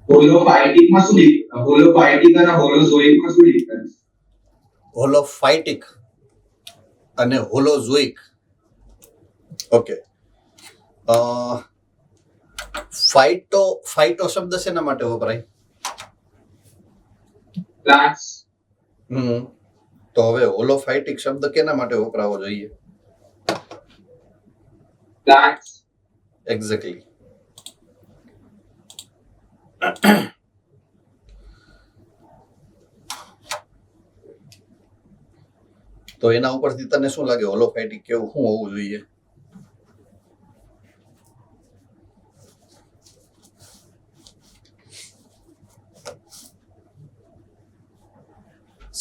હોલોફાઇટિક માં શું હોલોફાઇટિક અને હોલોઝોઇક માં શું ડિફરન્સ? હોલોફાઇટિક અને હોલોઝોઇક. ઓકે, ફાઇટો શબ્દ શેના માટે વપરાય? પ્લાન્ટ્સ. તો હવે હોલોફાઇટિક શબ્દ કેના માટે વપરાવો જોઈએ? પ્લાન્ટ્સ. એક્ઝેક્ટલી. તો એના ઉપરથી તને શું લાગે હોલોફાઇટિક કેવું શું હોવું જોઈએ?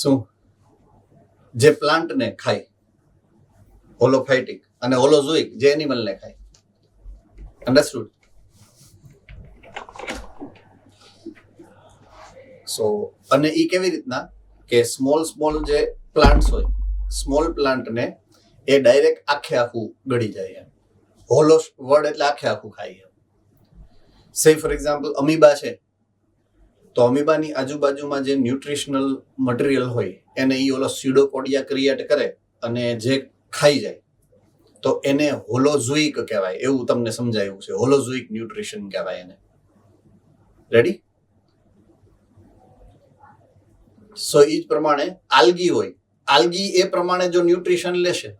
શું જે પ્લાન્ટ ને ખાય હોલોફાઇટિક અને હોલોઝોઇક જે એનિમલ ને ખાય. અન્ડરસ્ટુડ? સો અને ઈ કેવી રીતના કે સ્મોલ જે પ્લાન્ટ્સ હોય, સ્મોલ પ્લાન્ટ ને એ ડાયરેક્ટ આખે આખું ગળી જાય. હોલો વર્ડ એટલે આખે આખું ખાય. સે ફોર એક્ઝામ્પલ અમીબા છે, તો અમીબાની આજુબાજુમાં જે ન્યુટ્રિશનલ મટીરિયલ હોય એને ઈ ઓલો સ્યુડોપોડિયા ક્રિએટ કરે અને જે ખાઈ જાય, તો એને હોલોઝોઇક કહેવાય. એવું તમને સમજાયું છે, હોલોઝોઇક ન્યુટ્રિશન કહેવાય એને. રેડી? સો ઈ જ પ્રમાણે આલ્ગી હોય, આલ્ગી એ પ્રમાણે જો ન્યુટ્રિશન લેશે,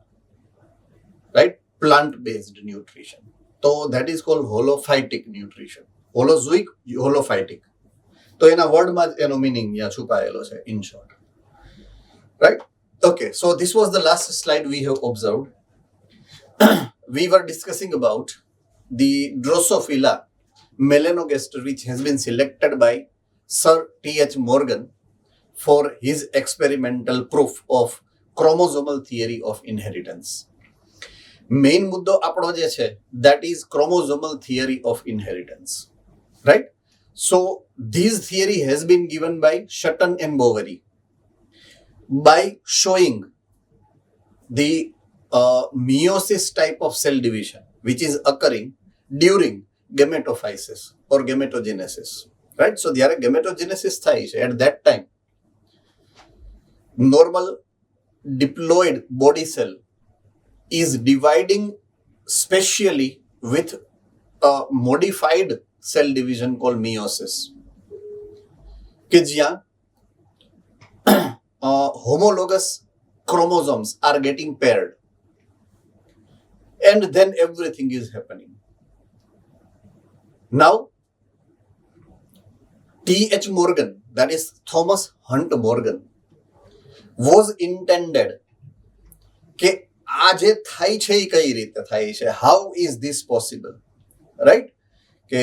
રાઈટ, પ્લાન્ટ બેઝડ ન્યુટ્રિશન, તો ધેટ ઇઝ કોલ્ડ હોલોફાઇટિક ન્યુટ્રિશન. હોલોઝોઇક, હોલોફાઇટિક, તો એના વર્ડમાં જ એનો મીનિંગ ત્યાં છુપાયેલો છે, in short. Right? Okay, so this was the last slide we have observed. We were discussing about the Drosophila melanogaster, which has been selected by Sir T.H. Morgan for his experimental proof of chromosomal theory of inheritance. Main muddo આપણો જે છે, that is chromosomal theory of inheritance. Right? So this theory has been given by Sutton and Boveri by showing the meiosis type of cell division which is occurring during gametophysis or gametogenesis. Right? So જ્યારે gametogenesis થાય છે, at that time normal diploid body cell is dividing spatially with a modified cell division called meiosis, કે જ્યાં homologous chromosomes are getting paired and then everything is happening. Now T.H. Morgan, that is Thomas Hunt Morgan, was intended કે આ જે થાય છે એ કઈ રીતે થાય છે, how is this possible, right? કે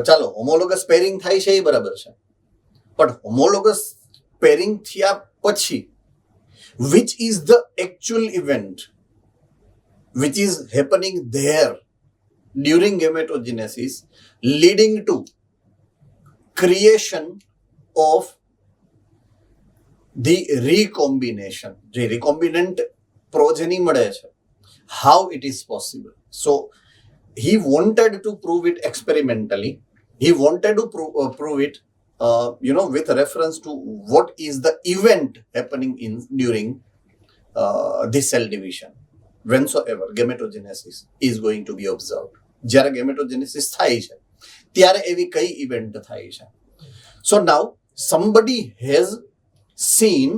ચાલો હોમોલોગસ પેરિંગ થાય છે એ બરાબર છે, પણ હોમોલોગસ પેરિંગ થયા પછી which is the actual event which is happening there during gametogenesis leading to creation of the recombination, જે recombinant progeny મળે છે, how it is possible. So he wanted to prove it experimentally. He wanted to prove it with reference to what is the event happening during this cell division whensoever gametogenesis is going to be observed. જ્યારે gametogenesis થાય છે ત્યારે એવી કઈ event થાય છે. So now somebody has seen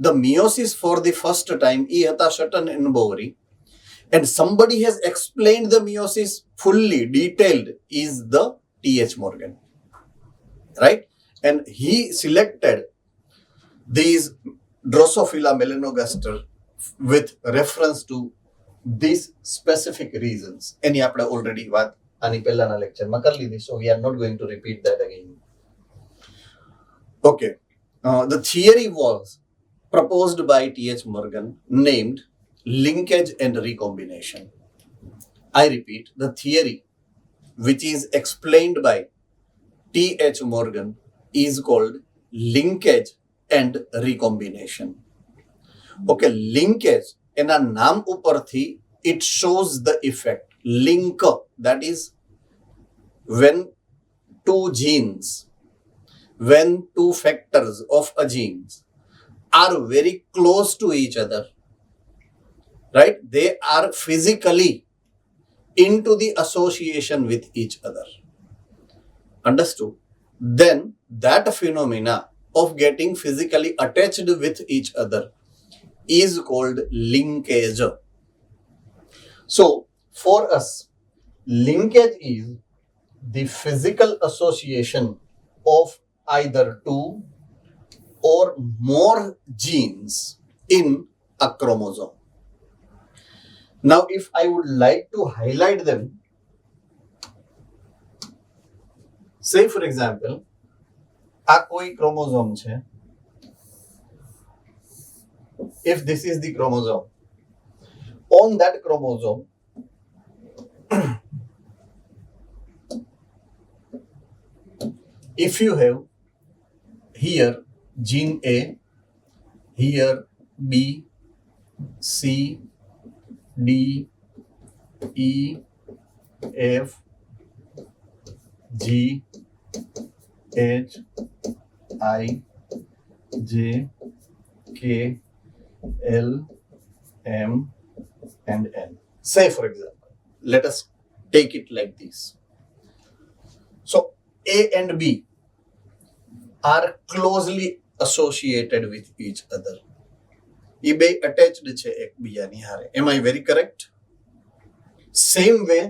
the meiosis for the first time, એ હતા Sutton and Boveri, and somebody has explained the meiosis fully, detailed, is the T.H. Morgan, right? And he selected these Drosophila melanogaster with reference to these specific reasons. એની આપણે already વાત આની પહેલાના લેક્ચરમાં કરી લીધી, so we are not going to repeat that again. Okay, the theory was proposed by T.H. Morgan named linkage and recombination. I repeat, the theory which is explained by T.H. Morgan is called linkage and recombination. Okay, linkage, એના નામ ઉપરથી it shows the effect. Link, that is when two genes when two factors of a gene are very close to each other, right? They are physically into the association with each other. Understood? Then that phenomena of getting physically attached with each other is called linkage. So for us, linkage is the physical association of either two or more genes in a chromosome. Now, if I would like to highlight them, say for example, આ કોઈ chromosome છે. If this is the chromosome, on that chromosome, if you have here gene A, here B, C, D, E, F, G, H, I, J, K, L, M, and N. Say for example, let us take it like this. So A and B are closely associated with each other. એ બે attached છે એકબીજાની હારે. Am I very correct? Same way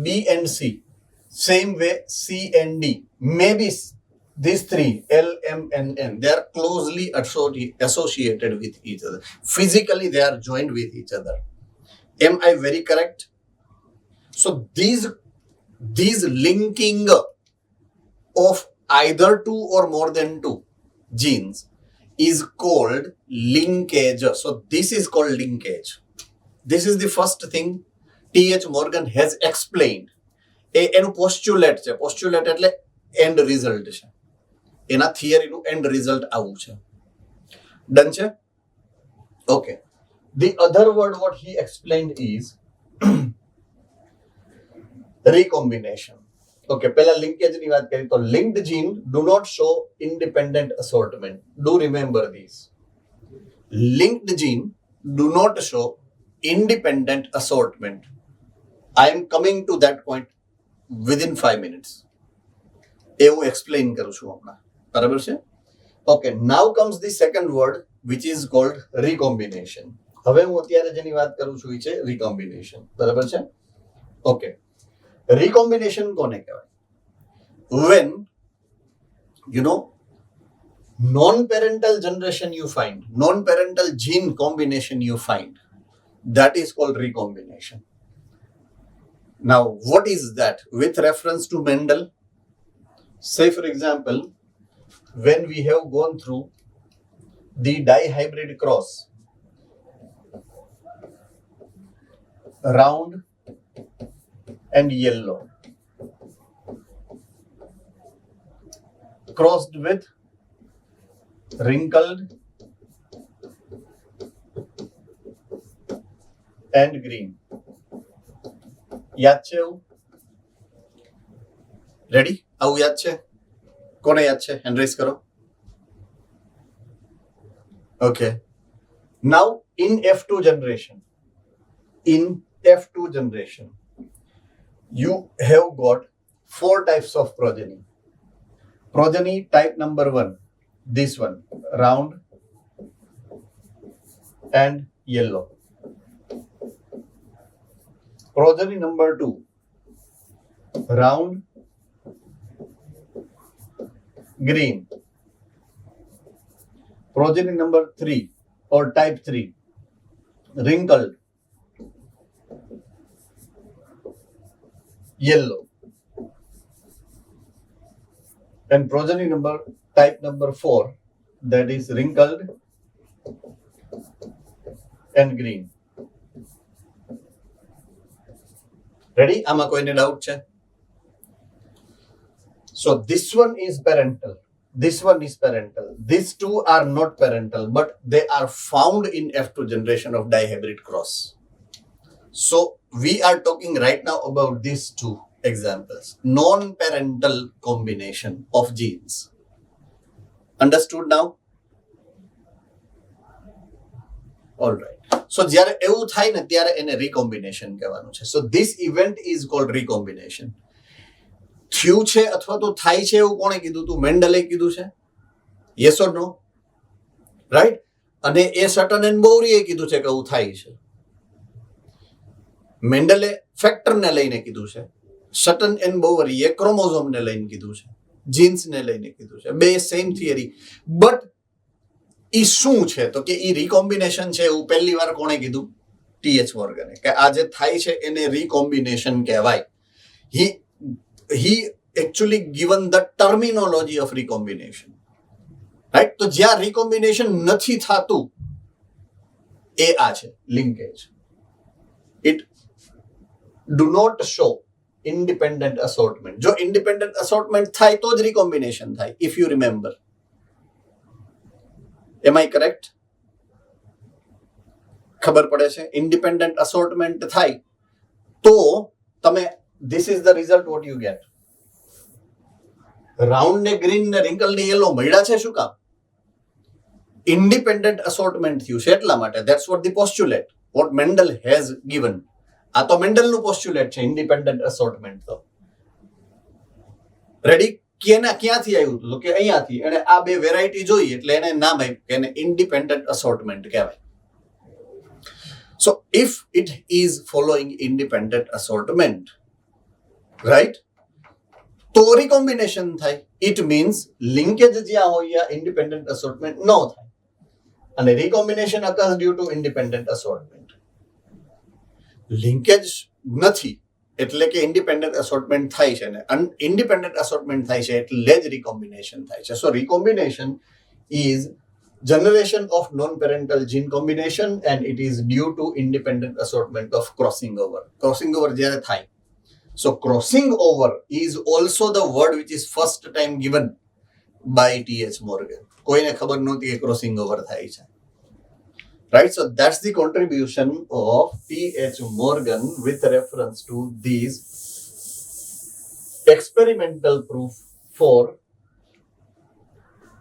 B and C, same way C and D, maybe these three L, M, and N, they are closely associated with each other. Physically they are joined with each other. Am I very correct? So these linking of either two or more than two genes is called linkage. So this is called linkage. This is the first thing T.H. Morgan has explained. એનું postulate છે. Postulate એટલે and result છે. એના થિયરીનું and result આવું છે. Done છે? Okay. The other word what he explained is recombination. Okay, પહેલા linkage ની વાત કરી તો linked gene do not show independent assortment. Do remember this. Linked gene do not show independent assortment. I am coming to that point within 5 minutes. એવું explain કરું છું હમણાં. બરાબર છે? Okay, now comes the second word which is called recombination. હવે હું અત્યારે જેની વાત કરું છું એ છે recombination. બરાબર છે? Okay. Recombination કોને કહેવાય? When non-parental generation you find, non-parental gene combination you find, that is called recombination. Now, what is that? With reference to Mendel, say for example, when we have gone through the dihybrid cross, round and yellow, crossed with wrinkled and green. યાદ છે એવું? Ready? આવું યાદ છે? કોને યાદ છે? Hand rays કરો. Okay. Now in F2 generation, you have got 4 types of progeny. Progeny type number 1, this one, round and yellow. Progeny number 2, round, green. Progeny number 3 or type 3, wrinkled, yellow. And progeny type number 4, that is wrinkled and green. Ready? આમાં કોઈને doubt છે? So this one is parental. This one is parental. These two are not parental, but they are found in F2 generation of dihybrid cross. So we are talking right now about these two examples. Non-parental combination of genes. Understood now? All right. So જ્યારે એવું થાય ને ત્યારે એને recombination કહેવાનું છે. So this event is called recombination. થયું છે અથવા તો થાય છે એવું કોણે કીધું તું? મેન્ડલે કીધું છે? Yes or no? Right? અને એ સટન એન્ડ બોવરીએ કીધું છે કે એવું થાય છે. મેન્ડલે ફેક્ટરને લઈને કીધું છે, સટન એન્ડ બોવરીએ ક્રોમોઝોમને લઈને કીધું છે, જીન્સને લઈને કીધું છે. બે સેમ થિયરી, બટ ઈ શું છે તો કે ઈ રીકોમ્બિનેશન છે એવું પહેલી વાર કોણે કીધું? ટીએચ મોર્ગને, કે આ જે થાય છે એને રીકોમ્બિનેશન કહેવાય. he actually given the terminology of recombination, right? તો જ્યાં recombination નથી થતું એ આ છે linkage. It do not show independent assortment. જો independent assortment થાય તો જ recombination થાય, if you remember. Am I correct? ખબર પડે છે? independent assortment થાય તો તમે this is the result what you get. Round ને ગ્રીન ને રિંકલ ને યેલો મળ્યા છે શું કામ? ઇન્ડિપેન્ડન્ટ અસોર્ટમેન્ટ થયું છે એટલા માટે. That's what the postulate what Mendel has given. આ તો મેન્ડલનું પોસ્ચ્યુલેટ છે ઇન્ડિપેન્ડન્ટ અસોર્ટમેન્ટ. તો રેડી? ક્યાંથી આવ્યું તો કે અહીંયાથી એને આ બે વેરાયટી જોઈ એટલે એને નામ આપ્યું કે એને ઇન્ડિપેન્ડન્ટ અસોર્ટમેન્ટ કહેવાય. So if it is following independent assortment, right, તો રિકોમ્બિનેશન થાય. ઇટ મીન્સ લિંકેજ જ્યાં હોય ત્યાં ઇન્ડિપેન્ડન્ટ અસોર્ટમેન્ટ ન થાય અને recombination occurs due to independent assortment. Linkage નથી એટલે કે ઇન્ડિપેન્ડન્ટ અસોર્ટમેન્ટ થાય છે ને ઇન્ડિપેન્ડન્ટ અસોર્ટમેન્ટ થાય છે એટલે જ રિકોમ્બિનેશન થાય છે. સો રિકોમ્બિનેશન is generation of non-parental gene combination and it is due to independent assortment of crossing over. Crossing over જ્યારે થાય. So crossing over is also the word which is first time given by T.H. Morgan. કોઈને ખબર નહોતી કે crossing over થાય છે. Right? So that's the contribution of T.H. Morgan with reference to these experimental proof for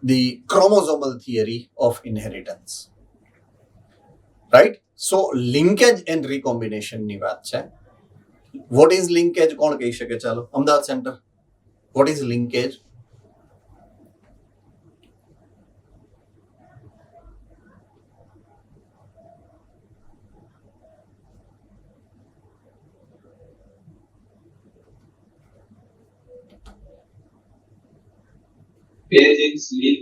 the chromosomal theory of inheritance. Right? So linkage and recombination ની વાત છે. What is linkage? કોણ કહી શકે? ચાલો, Ahmedabad centre. What is linkage? બે jeans link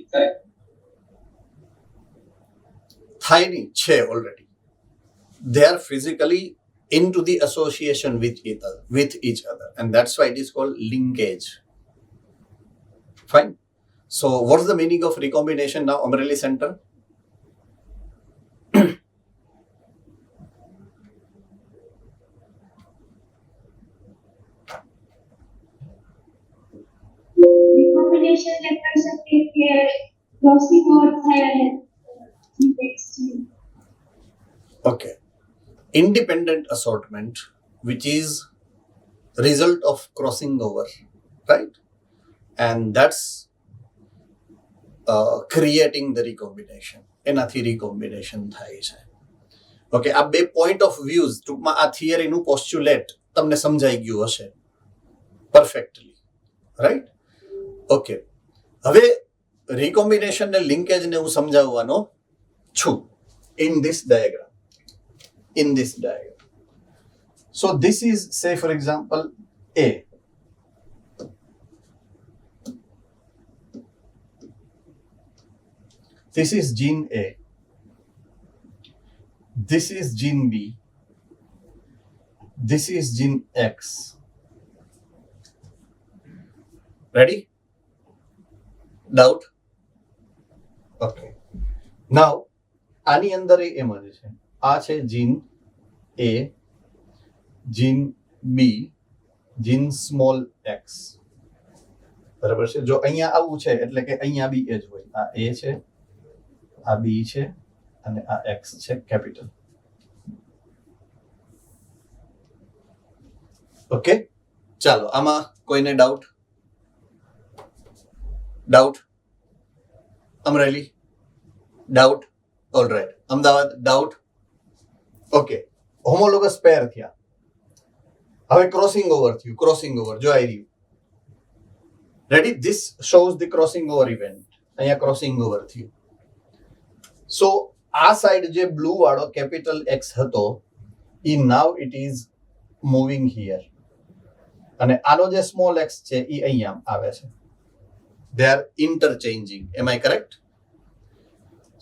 થાય નહીં, છે already. They are physically into the association with each other and that's why it is called linkage. Fine. So what's the meaning of recombination now, Amreli Center? recombination ને કરી શકીએ કે crossing over થાય અને Okay. Independent assortment, which is result of crossing over, right? And that's creating the recombination. એનાથી recombination થાય છે. Okay, આ બે point of views, ટૂંકમાં આ થિયરીનું પોસ્ચ્યુલેટ તમને સમજાઈ ગયું હશે perfectly, right? Okay. હવે recombination ને linkage ને હું સમજાવવાનો છું in this diagram. So this is, say for example, A. This is gene A. This is gene B. This is gene X. Ready? Doubt? Okay. Now, આની અંદર એમ જ છે. આ છે gene A, gene B, gene small x. બરાબર છે? જો અહીંયા આવું છે એટલે કે અહીંયા બી એ જ હોય. આ A છે, આ B છે અને આ X છે કેપિટલ. ઓકે, ચાલો આમાં કોઈને doubt? Amreli doubt, alright. Ahmedabad doubt. Okay, homologous pair થયા. હવે ક્રોસિંગ ઓવર થયું. ક્રોસિંગ ઓવર જો આવી રહ્યું. Ready, this shows the crossing over event. અહીંયા ક્રોસિંગ ઓવર થયું. સો આ સાઈડ જે બ્લુ વાળો કેપિટલ એક્સ હતો ઈ now it is moving here, અને આનો જે સ્મોલ એક્સ છે ઈ અહીંયા આવે છે. They are interchanging. Am I correct?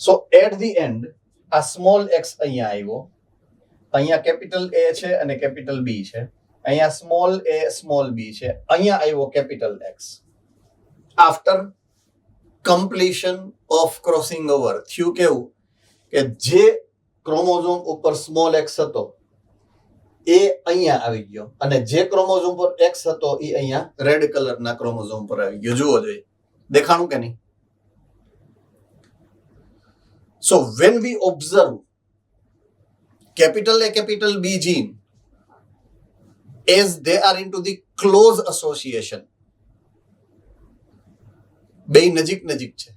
So at the end આ સ્મોલ એક્સ અહીંયા આવ્યો, અહીંયા કેપિટલ એ છે અને કેપિટલ બી છે, અહીંયા સ્મોલ એ સ્મોલ બી છે, અહીંયા આવ્યો capital x. After completion of crossing over થયું કેવું કે જે ક્રોમોઝોમ ઉપર સ્મોલ એક્સ હતો એ અહીંયા આવી ગયો, અને જે ક્રોમોઝોમ પર એક્સ હતો એ અહીંયા રેડ કલરના ક્રોમોઝોમ પર આવી ગયો. જુઓ જોઈએ, દેખાણું કે નહીં? સો when we observe capital A capital B gene as they are into the close association, બે નજીક નજીક છે,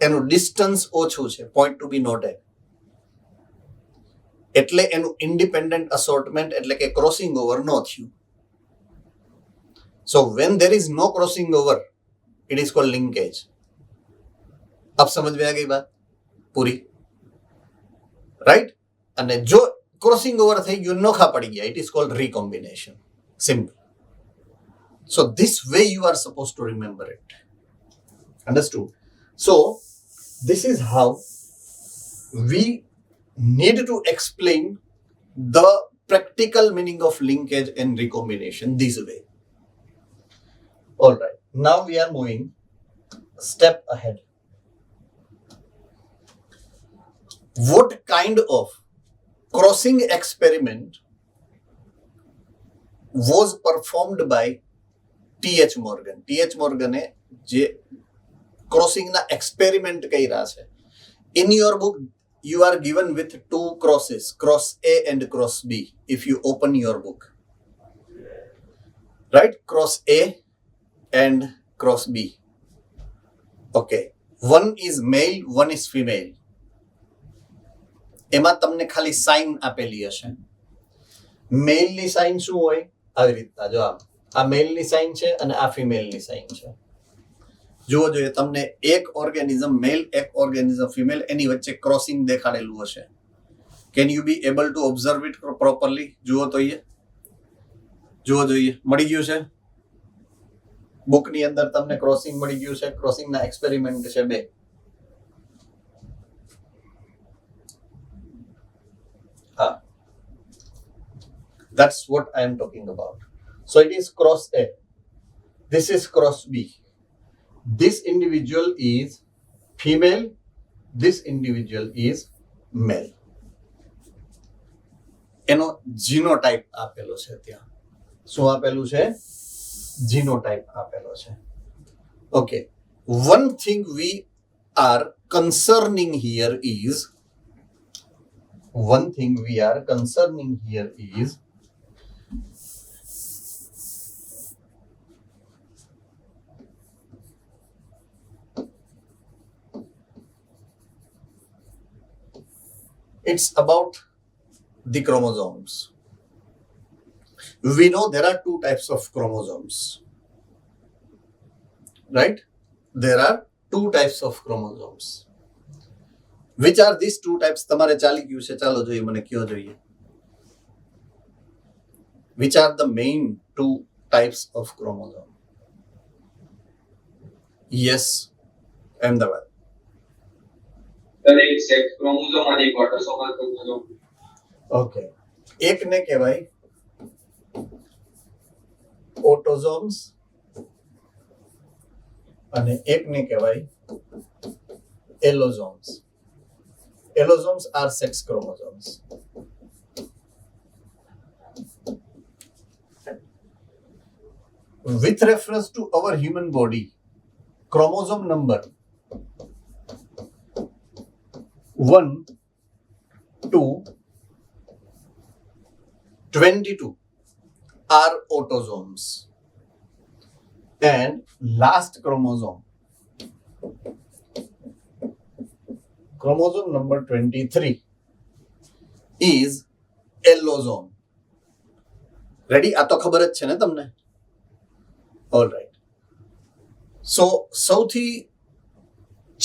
એનું ડિસ્ટન્સ ઓછું છે, પોઈન્ટ ટુ બી નોટેડ, એટલે એનું ઇન્ડિપેન્ડન્ટ અસોર્ટમેન્ટ એટલે કે ક્રોસિંગ ઓવર ન થયું. સો when there is no crossing over it is called linkage. अब समझ में आ गई बात પૂરી, રાઈટ? અને જો ક્રોસિંગ ઓવર થઈ ગયું, નોખા પડી ગયા, it is called recombination. Simple. So this way you are supposed to remember it. Understood? So this is how we need to explain the practical meaning of linkage and recombination this way. All right, now we are moving step ahead. What kind of crossing experiment was performed by T.H. Morgan? T.H. Morgan જે crossing ના experiment કર્યા છે. In your book you are given with two crosses, cross A and cross B, if you open your book, right? Cross A and cross B. Okay, one is male, one is female. એમાં તમને ખાલી sign આપેલી હશે. મેલની sign શું હોય? આવી રીતના જો આ મેલની સાઇન છે અને આ ફિમેલની સાઇન છે. જુઓ જોઈએ, તમને એક ઓર્ગેનિઝમ મેલ, એક ઓર્ગેનિઝમ ફિમેલ, એની વચ્ચે ક્રોસિંગ દેખાડેલું હશે. Can you be able to observe it properly? જુઓ જોઈએ, મળી ગયું છે બુકની અંદર તમને ક્રોસિંગ મળી ગયું છે. ક્રોસિંગના એક્સપેરિમેન્ટ છે બે. હા, that's what I am talking about. So it is cross A, this is cross B. This individual is female, this individual is male. એનો જીનોટાઇપ આપેલો છે ત્યાં. શું આપેલું છે? જીનોટાઇપ આપેલો છે. Okay, one thing we are concerning here is it's about the chromosomes. We know there are two types of chromosomes, right? There are two types of chromosomes. Which are these two types? તમારે ચાલી ગયું છે, ચાલો જોઈએ, મને કયો જોઈએ. Which are the main two types of chromosome? Yes, Ahmedabad. એક સેક્સ ક્રોમોઝોમ અને એક ઓટોસોમલ ક્રોમોઝોમ. ઓકે, એકને કહેવાય ઓટોઝોમ્સ અને એકને કહેવાય એલોઝોમ્સ. Allosomes are sex chromosomes. With reference to our human body, chromosome number 1 to 22 are autosomes, and last chromosome chromosome number 23 is allosome. Ready? આ તો ખબર જ છે ને તમને? All right. So સૌથી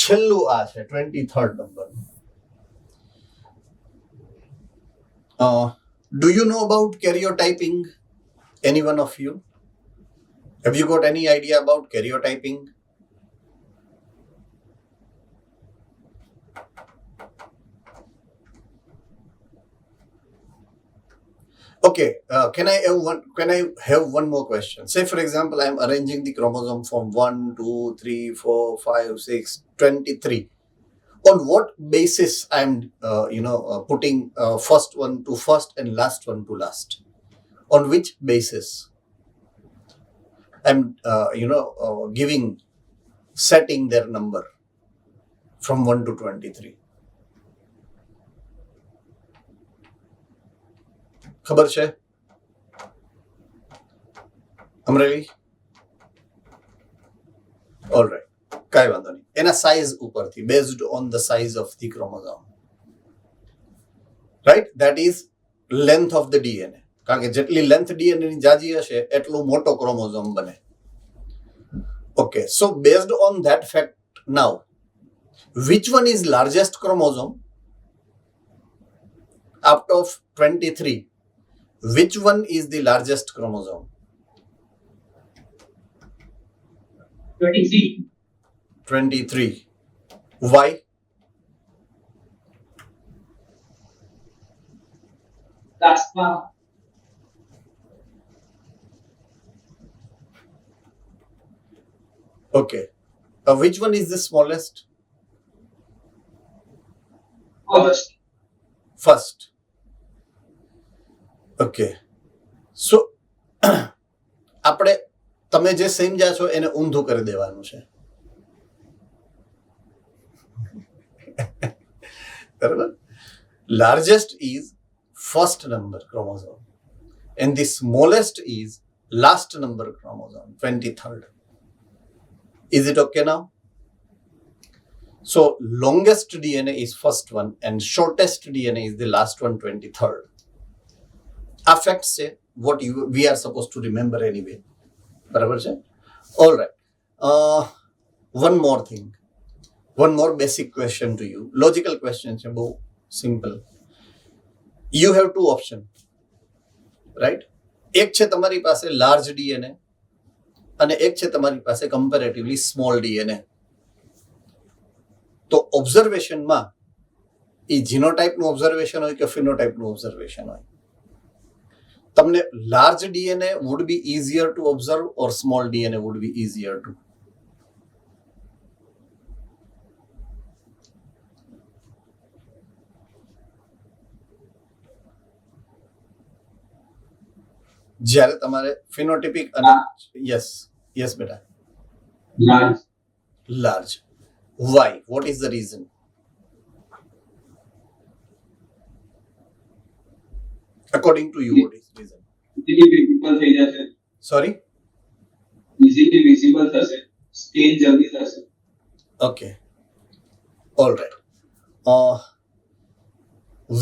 છેલ્લું આ છે 23rd number. Do you know about karyotyping? Any one of you? Have you got any idea about karyotyping? Okay, can I have one more question? Say for example, I am arranging the chromosome from 1, 2, 3, 4, 5, 6, 23. On what basis I am, putting first one to first and last one to last? On which basis I am, setting their number from 1 to 23? ખબર છે? Amreli? All right. કાંઈ વાંધો નહીં. એના size ઉપરથી, based on the size of the chromosome, right? That is length of the DNA. કારણ કે જેટલી લેન્થ ડીએનએ ની જાજી હશે એટલું મોટો ક્રોમોઝોમ બને. Okay, so based on that fact now, which one is largest chromosome out of 23? Which one is the largest chromosome? 23. 23. Why? Last one. Okay. Which one is the smallest? First. First. Okay, so આપણે તમે જે સમજ્યા છો એને ઊંધું કરી દેવાનું છે, બરાબર? Largest is first number chromosome and the smallest is last number chromosome, 23rd. Is it okay now? So longest DNA is first one and shortest DNA is the last one, 23rd. Affects say what we are supposed to remember anyway. બરાબર છે? All right. One more thing. One more basic question to you. Logical question છે, બહુ simple. You have two options. Right? એક છે તમારી પાસે large DNA અને એક છે તમારી પાસે comparatively small DNA. તો ઓબ્ઝર્વેશનમાં એ જીનોટાઈપનું ઓબ્ઝર્વેશન હોય કે ફિનોટાઈપનું ઓબ્ઝર્વેશન હોય, તમને large DNA would be easier to observe or small DNA would be easier to? જ્યારે તમારે ફિનોટિપિક અને યસ બેટા, Large. Large. Why? What is the reason? According to you, what is the reason? Easily visible થઈ જશે. Sorry? Easily visible થશે. Stain જલ્દી થશે. Okay. All right.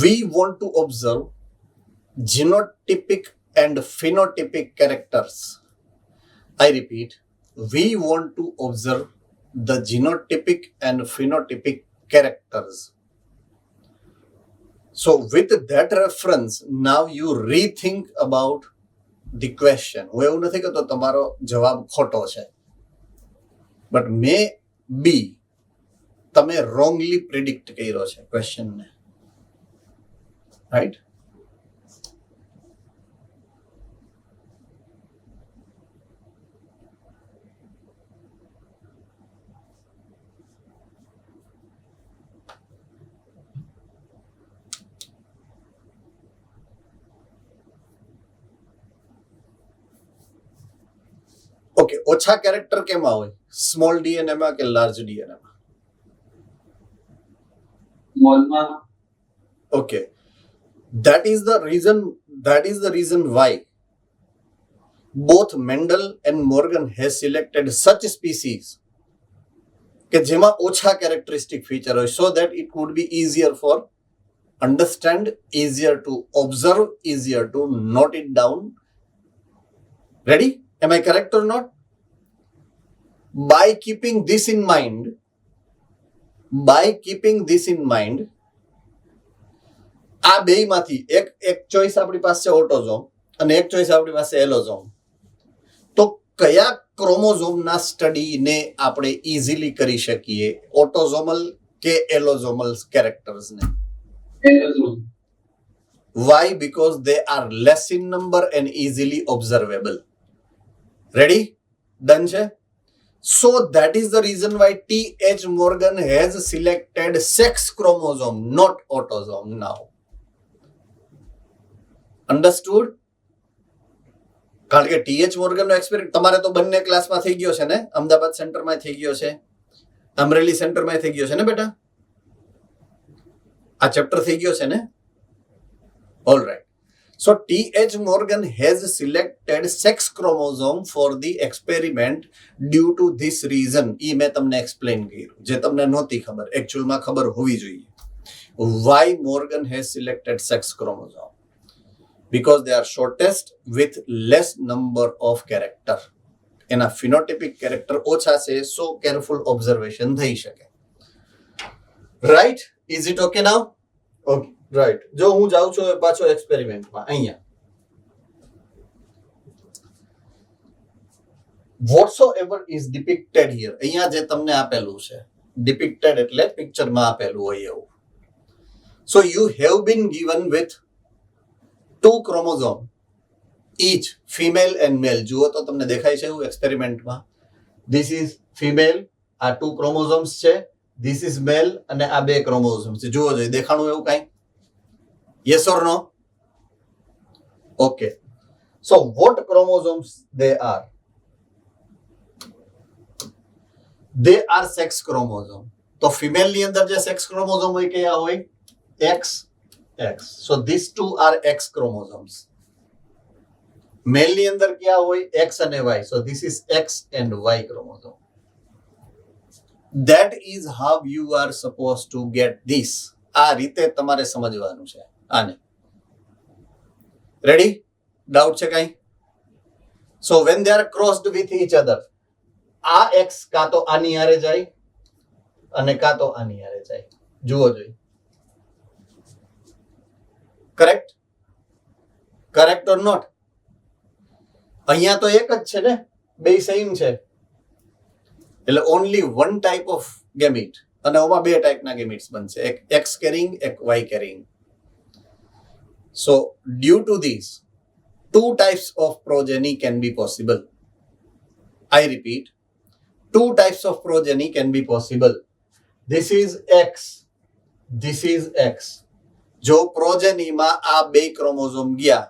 We want to observe genotypic and phenotypic characters. I repeat, we want to observe the genotypic and phenotypic characters. So with that reference, now you rethink about the question. હું એવું નથી કહેતો તમારો જવાબ ખોટો છે, but may be તમે wrongly predict કર્યો છે question ને, right? ઓકે, ઓછા કેરેક્ટર કેમાં હોય? સ્મોલ ડીએનએ માં કે લાર્જ ડીએનએ માં? Small માં. Okay, that is the reason why both Mendel and Morgan has selected such species કે જેમાં ઓછા કેરેક્ટરિસ્ટિક ફીચર હોય, so that it would be easier for understand, easier to observe, easier to note it down. Ready? Am I correct or not? By keeping this in mind, આ બેયમાંથી એક choice આપણી પાસે ઓટોઝોમ અને એક ચોઈસ આપણી પાસે એલોઝોમ. તો કયા ક્રોમોઝોમના સ્ટડીને આપણે ઇઝીલી કરી શકીએ, ઓટોઝોમલ કે એલોઝોમલ કેરેક્ટર્સને? Allosome. Why? Because they are less in number and easily observable. Ready? Done છે? So that is the reason why T.H. Morgan has selected sex chromosome, not autosome now. Understood? કારણ કે ટીએચ મોર્ગનનો એક્સપેરિમેન્ટ તમારે તો બંને ક્લાસમાં થઈ ગયો છે ને, અમદાવાદ સેન્ટરમાં થઈ ગયો છે, અમરેલી સેન્ટરમાં થઈ ગયો છે ને બેટા? આ ચેપ્ટર થઈ ગયો છે ને? All right. So T.H. Morgan has selected sex chromosome for the experiment due to this reason. એ મેં તમને એક્સપ્લેન કર્યું, જે તમને નહોતી ખબર, એકચ્યુઅલમાં ખબર હોવી જોઈએ. Why Morgan has selected sex chromosome? Because they are shortest with less number of character. એના phenotypic character ઓછા છે, so careful observation થઈ શકે. Right? Is it okay now? Okay. Right. જો હું જાઉં છું પાછો એક્સપેરિમેન્ટમાં, અહીંયા whatsoever is depicted here, અહીંયા જે તમને આપેલું છે, depicted એટલે પિક્ચરમાં આપેલું હોય એવું. So you have been given with 2 chromosome, each female and male. જુઓ તો તમને દેખાય છે એવું એક્સપેરિમેન્ટમાં? This is female, આ 2 chromosomes છે, this is male અને આ 2 chromosomes છે. જુઓ જોઈએ દેખાણું એવું કાંઈ? Yes or no? Okay. So what chromosomes they are? They are sex chromosome. તો ફિમેલ ની અંદર જે સેક્સ ક્રોમોઝોમ હોય કયા હોય? X, X. So these two are X chromosomes. મેલ ની અંદર કયા હોય? X અને Y. So this is X and Y chromosome. That is how you are supposed to get this. આ રીતે તમારે સમજવાનું છે આને. રેડી? ડાઉટ છે કઈ? So when they are crossed with each other, આ એક્સ કાં તો આની હારે જાય અને કાં તો આની હારે જાય. જુઓ જોઈએ. કરેક્ટ? Correct or not? અહીંયા તો એક જ છે ને, બે સેમ છે, એટલે only one type of gamete, અને ઓમાં 2 ટાઈપના ગેમીટ્સ બનશે, એક એક્સ કેરિંગ, એક Y carrying. So due to this, 2 types of progeny can be possible. I repeat, 2 types of progeny can be possible. This is X, this is X. જો પ્રોજેનીમાં આ 2 chromosome ગયા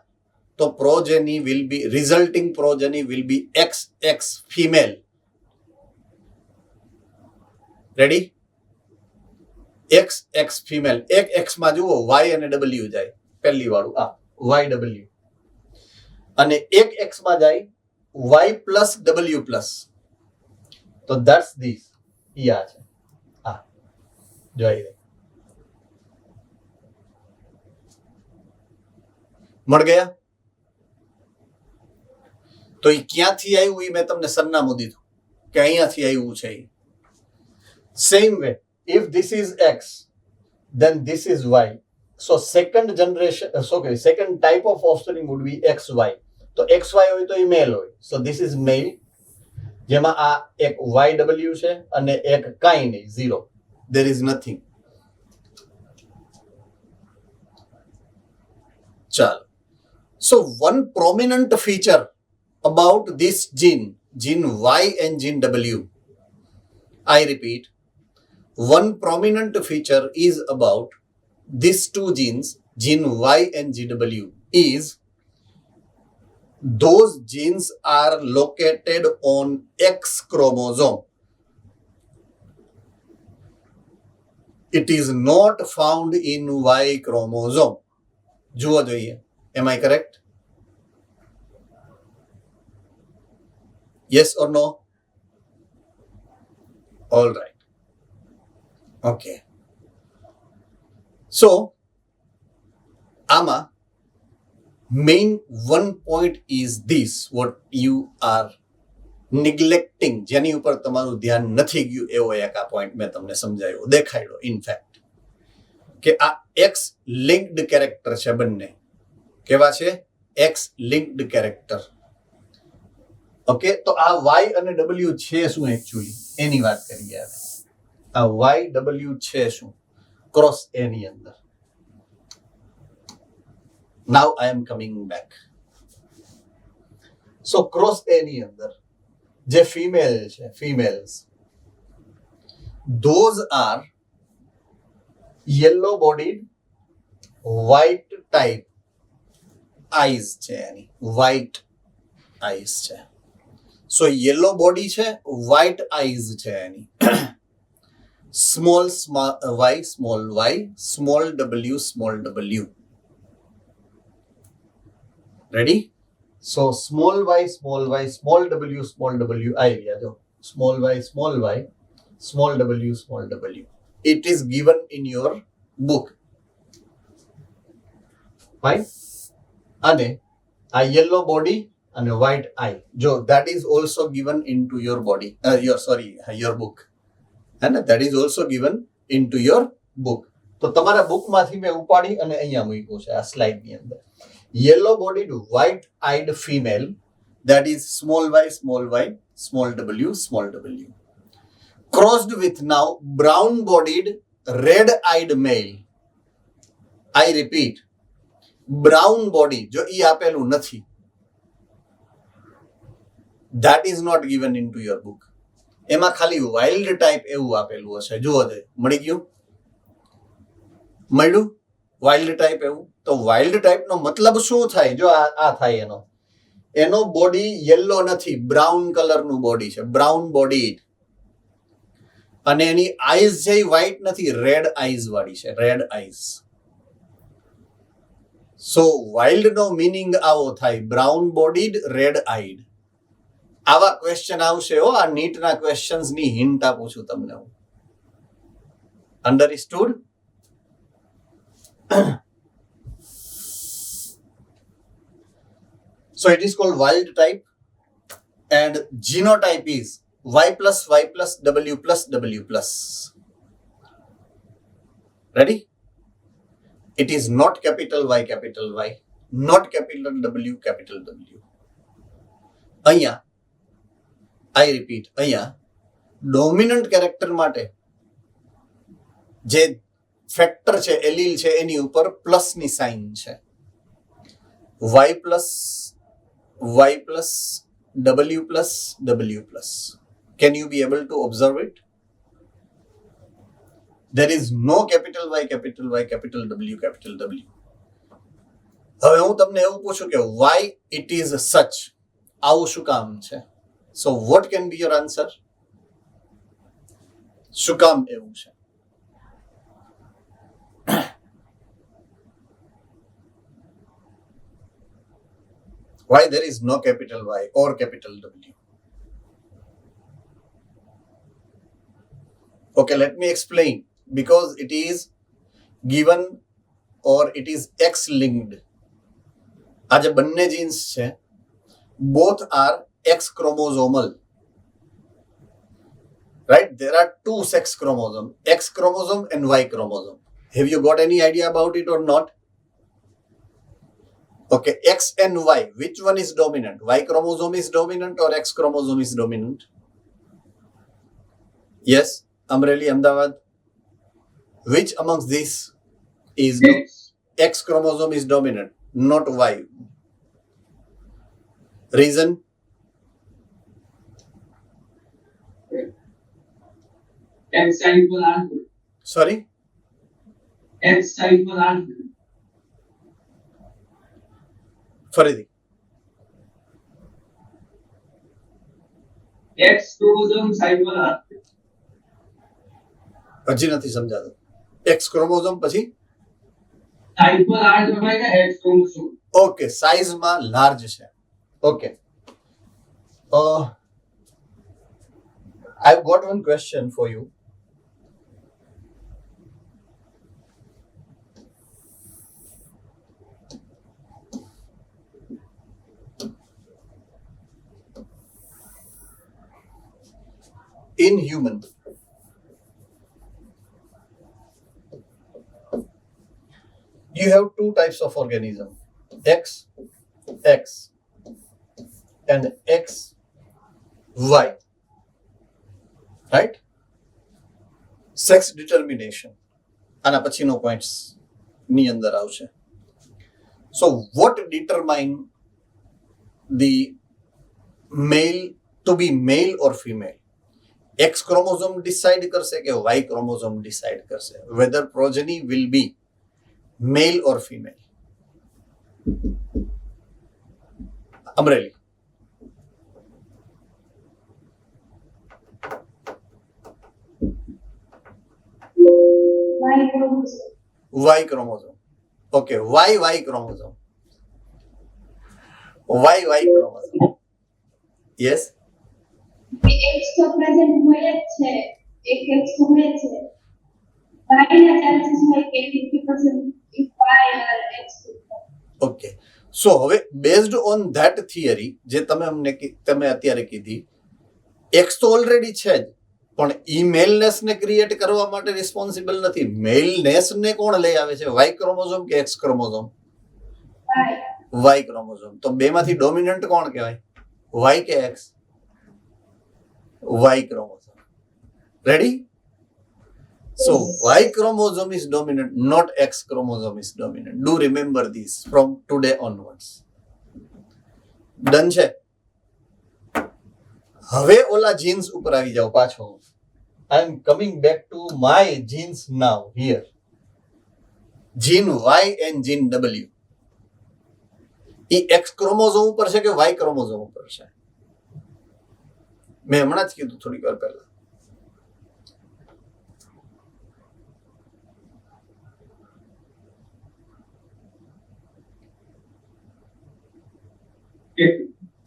તો progeny will be, resulting progeny will be XX female. Ready? XX female. એક X માં જુઓ Y અને W જાય, પહેલી વાળું આ YW, અને એક X માં જાય Y plus W plus. તો that's this. ઈ આ છે, આ જોઈ લે. મળ ગયા? તો ઈ ક્યાંથી આવ્યું ઈ મેં તમને સરનામું દીધું કે અહીંયાથી આવ્યું છે. Same way, if this is X, then this is Y. So second generation, second type of offspring would be XY. તો XY હોય તો એ મેલ હોય. So this is male, જેમાં આ એક YW છે અને એક કાંઈ નહીં, 0. There is nothing. ચાલો. So one prominent feature about this gene Y and gene W, I repeat, one prominent feature is about these 2 genes, gene Y and GW, is those genes are located on X chromosome. It is not found in Y chromosome. જુઓ જોઈએ. Am I correct? Yes or no? All right. Okay, so આમાં main one point is this what you are neglecting, જેની ઉપર તમારું ધ્યાન નથી ગયું એવો એક આ પોઈન્ટ મેં તમને સમજાવ્યો, દેખાડ્યો ઇનફેક્ટ, કે આ એક્સ લિંક્ડ કેરેક્ટર છે, બંને કેવા છે? X linked character. ઓકે, તો આ વાય અને ડબલ્યુ છે શું એકચ્યુઅલી એની વાત કરીએ હવે. આ વાય ડબલ્યુ છે શું ક્રોસ એ ની અંદર? Now I am coming back. So cross A ની અંદર જે ફિમેલ છે, females, those are yellow bodied white type eyes છે, એની white eyes છે. So yellow body છે, white eyes છે એની. small y, small w. Ready? So small y, small w, આવી ગયા જો. Small y, small w. It is given in your book. Fine? અને આ yellow body અને white eye, જો that is also given into your body, your book. And that is also given into your book. તો તમારા બુકમાંથી મેં ઉપાડી અને અહીંયા મૂક્યું છે આ સ્લાઇડની અંદર. Yellow bodied white eyed female, that is small y, small w. Crossed with now brown bodied red eyed male. I repeat, brown body, જો ઈ આપેલું નથી, that is not given into your book. એમાં ખાલી વાઇલ્ડ ટાઈપ એવું આપેલું હશે. જુઓ દે, મળી ગયું? મળ્યું વાઇલ્ડ ટાઈપ એવું? તો વાઇલ્ડ ટાઈપનો મતલબ શું થાય? જો આ થાય એનો બોડી યલો નથી, બ્રાઉન કલરનું બોડી છે, બ્રાઉન બોડી. અને એની આઈઝ છે વ્હાઈટ નથી, રેડ આઈઝ વાળી છે, રેડ આઈઝ. સો વાઇલ્ડ નો મિનિંગ આવો થાય, બ્રાઉન બોડીડ રેડ આઈડ. આવા ક્વેશ્ચન આવશે હો, આ નીટના ક્વેશ્ચન્સ ની હિન્ટ આપું છું તમને હું. Understood? So it is called wild type, and genotype is y plus w plus w plus. Ready? It is not capital Y, not capital W, અહીંયા I repeat, અહીંયા ડોમિનન્ટ કેરેક્ટર માટે જે factor છે, allele છે, એની ઉપર plus ની sign છે. y plus w plus. Can you be able to observe it? There is no capital Y, capital W. હવે હું તમને એવું પૂછું કે why it is such? આવું શું કામ છે? So what can be your answer? શું કામ એવું છે? Why there is no capital Y or capital W? Okay, let me explain. Because it is given or it is X-linked. આ જે બંને જીન્સ છે, both are X chromosomal. Right? There are two sex chromosomes, X chromosome and Y chromosome. Have you got any idea about it or not? Okay, X and Y, which one is dominant? Y chromosome is dominant or X chromosome is dominant? Yes, Amreli, Ahmedabad. Which amongst these is X chromosome is dominant, not Y? Reason? X side પર આંસર. Sorry? X side પર આંસર. ફરીથી. X chromosome side પર આંસર. હજી નથી સમજાતું. X chromosome પછી side પર large બનાવેગા X ક્રોમોસોમ. ઓકે, સાઈઝમાં લાર્જ છે. Okay. I've got one question for you. in human, you have two types of organism, X and XY, right? Sex determination આના પછીનો પોઈન્ટ્સ ની અંદર આવશે. So what determine the male to be male or female? X chromosome decide કરશે કે Y chromosome decide કરશે whether progeny will be male or female? Amreli. Y chromosome. Y chromosome. Okay, why Y chromosome? Why Y chromosome? Yes. X તો present હોય જ છે, એક X તો હોય જ છે. Y ના ચાન્સીસ હોય કે 50% if Y or X. Okay. So હવે based on that theory જે તમે અત્યારે કીધી, X તો ઓલરેડી છે જ, પણ ઈ મેલનેસ ને ક્રિએટ કરવા માટે રિસ્પોન્સિબલ નથી. મેલનેસ ને કોણ લઈ આવે છે? Y ક્રોમોઝોમ કે X ક્રોમોઝોમ? Y chromosome. તો બેમાંથી ડોમિનન્ટ કોણ કહેવાય? Y કે X? Y chromosome. Ready? So Y chromosome is dominant, not X chromosome is dominant. Do remember this from today onwards. Done છે? હવે ઓલા જીન્સ ઉપર આવી જાઓ પાછો. I am coming back to my genes now here. Gene Y and gene W. A X chromosome ઉપર છે કે Y chromosome ઉપર છે? મેં હમણાં જ કીધું થોડીક વાર પહેલા.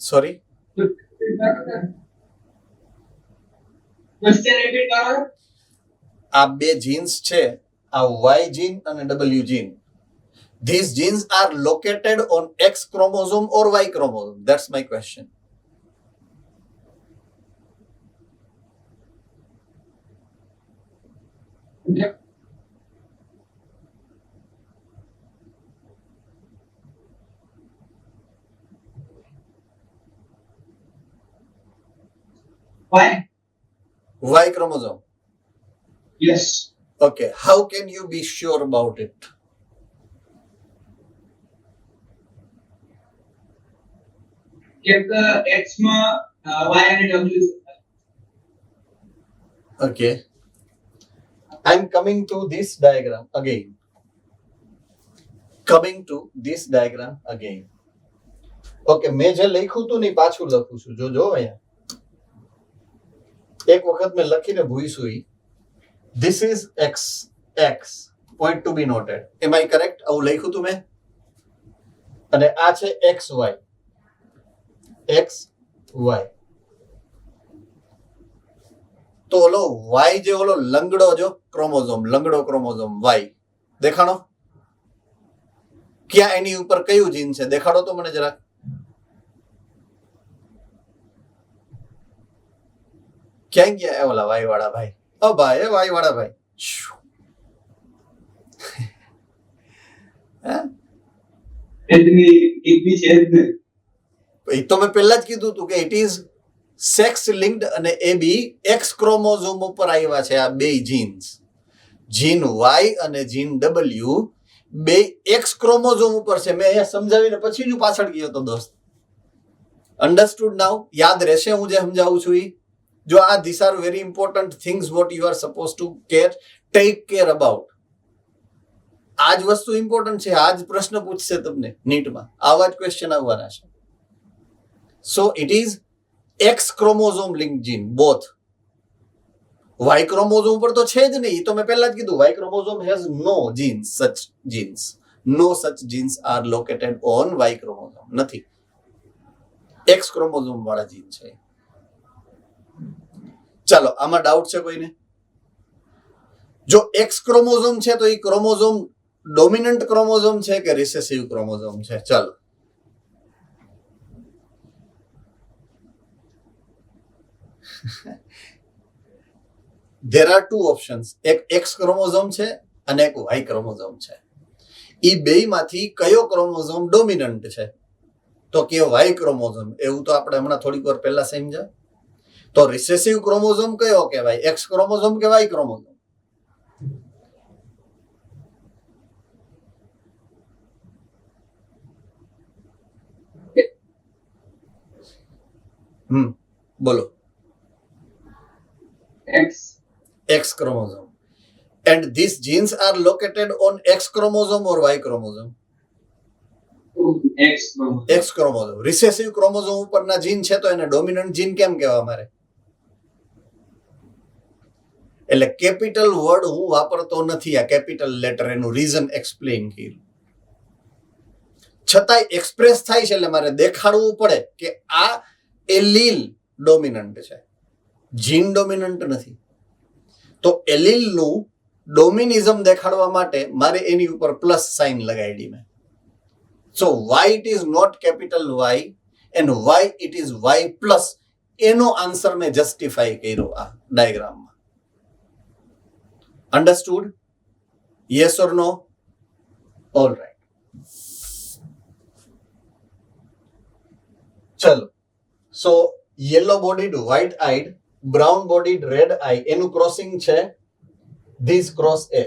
સોરી, આ બે જીન્સ છે, આ Y જીન અને W Jean. These genes are located on X chromosome or Y chromosome? That's my question. Y chromosome. Yes. Okay. How can you be sure about it? કેમ કે X માં Y અને W છે. Okay. I'm coming to this diagram again. Okay, મેં જે લખ્યું હતું ને પાછું લખું છું. જો અહીંયા એક વખત મેં લખીને ભૂઈશું. This is X point to be noted. Am I correct? આવું લખ્યું હતું મેં. અને આ છે XY. તો ઓલો Y જે ઓલો લંગડો ક્રોમોઝોમ Y દેખાણો? ક્યાં એની ઉપર કયું જીન છે? દેખાડો તો મને જરા. ક્યાં ગયા ઓલા Y વાળા ભાઈ? ઓ ભાઈ, Y વાળા ભાઈ. એની એક બી છે જ નહીં. એ તો મેં પહેલા જ કીધું હતું કે ઇટ ઇઝ સેક્સ લિંક્ડ અને એ બી X ક્રોમોઝોમ ઉપર આવ્યા છે. આ બે જીન્સ, જીન Y અને જીન W, બે X ક્રોમોઝોમ ઉપર છે. મેં અહીંયા સમજાવીને પછી જ પાછળ ગયો હતો દોસ્ત. અન્ડરસ્ટુડ નાઉ? યાદ રહેશે હું જે સમજાવું છું? જો આ this are very important things what you are supposed to take care about. આ જ વસ્તુ ઇમ્પોર્ટન્ટ છે. આ જ પ્રશ્ન પૂછશે તમને નીટમાં, આવા જ ક્વેશ્ચન આવવાના છે. So it is X chromosome link gene both. Y chromosome પર તો છે જ નહીં. એ તો મેં પહેલા જ કીધું. Y chromosome has no genes, such genes. No such genes are located on Y chromosome. નથી. X ક્રોમોઝોમ વાળા જીન છે. ચાલો, આમાં ડાઉટ છે કોઈને? જો X ક્રોમોઝોમ છે તો એ ક્રોમોઝોમ ડોમિનન્ટ ક્રોમોઝોમ છે કે રિસેસિવ ક્રોમોઝોમ છે? ચાલો, there are two options. એક X ક્રોમોઝોમ છે અને એક Y ક્રોમોઝોમ છે. ઈ બેયમાંથી કયો ક્રોમોઝોમ ડોમિનન્ટ છે? તો કે Y ક્રોમોઝોમ. એવું તો આપણે હમણાં થોડીક વાર પહેલા સમજ્યા. તો રિસેસિવ ક્રોમોઝોમ કયો કહેવાય? X ક્રોમોઝોમ કે Y ક્રોમોઝોમ? બોલો. X chromosome. And these genes are located on X chromosome or Y chromosome? X chromosome. Recessive chromosome ઉપરના જીન છે તો એને ડોમિનન્ટ જીન કેમ કહેવા મારે? એટલે કેપિટલ વર્ડ હું વાપરતો નથી, આ કેપિટલ લેટર, એનું રીઝન એક્સપ્લેન કર્યું. છતાંય એક્સપ્રેસ થાય છે એટલે મારે દેખાડવું પડે કે આ એલીલ ડોમિનન્ટ છે, જીન ડોમિનન્ટ નથી. તો એલીલનું ડોમિનિઝમ દેખાડવા માટે મારે એની ઉપર પ્લસ સાઇન લગાડી મેં. So why it is not capital Y and why it is Y plus. એનો આન્સર મેં જસ્ટિફાઈ કર્યો આ ડાયાગ્રામમાં. Understood? Yes or no? All right. ચલો. So yellow bodied, white eyed, brown bodied, red eye, એનું crossing છે this cross એ.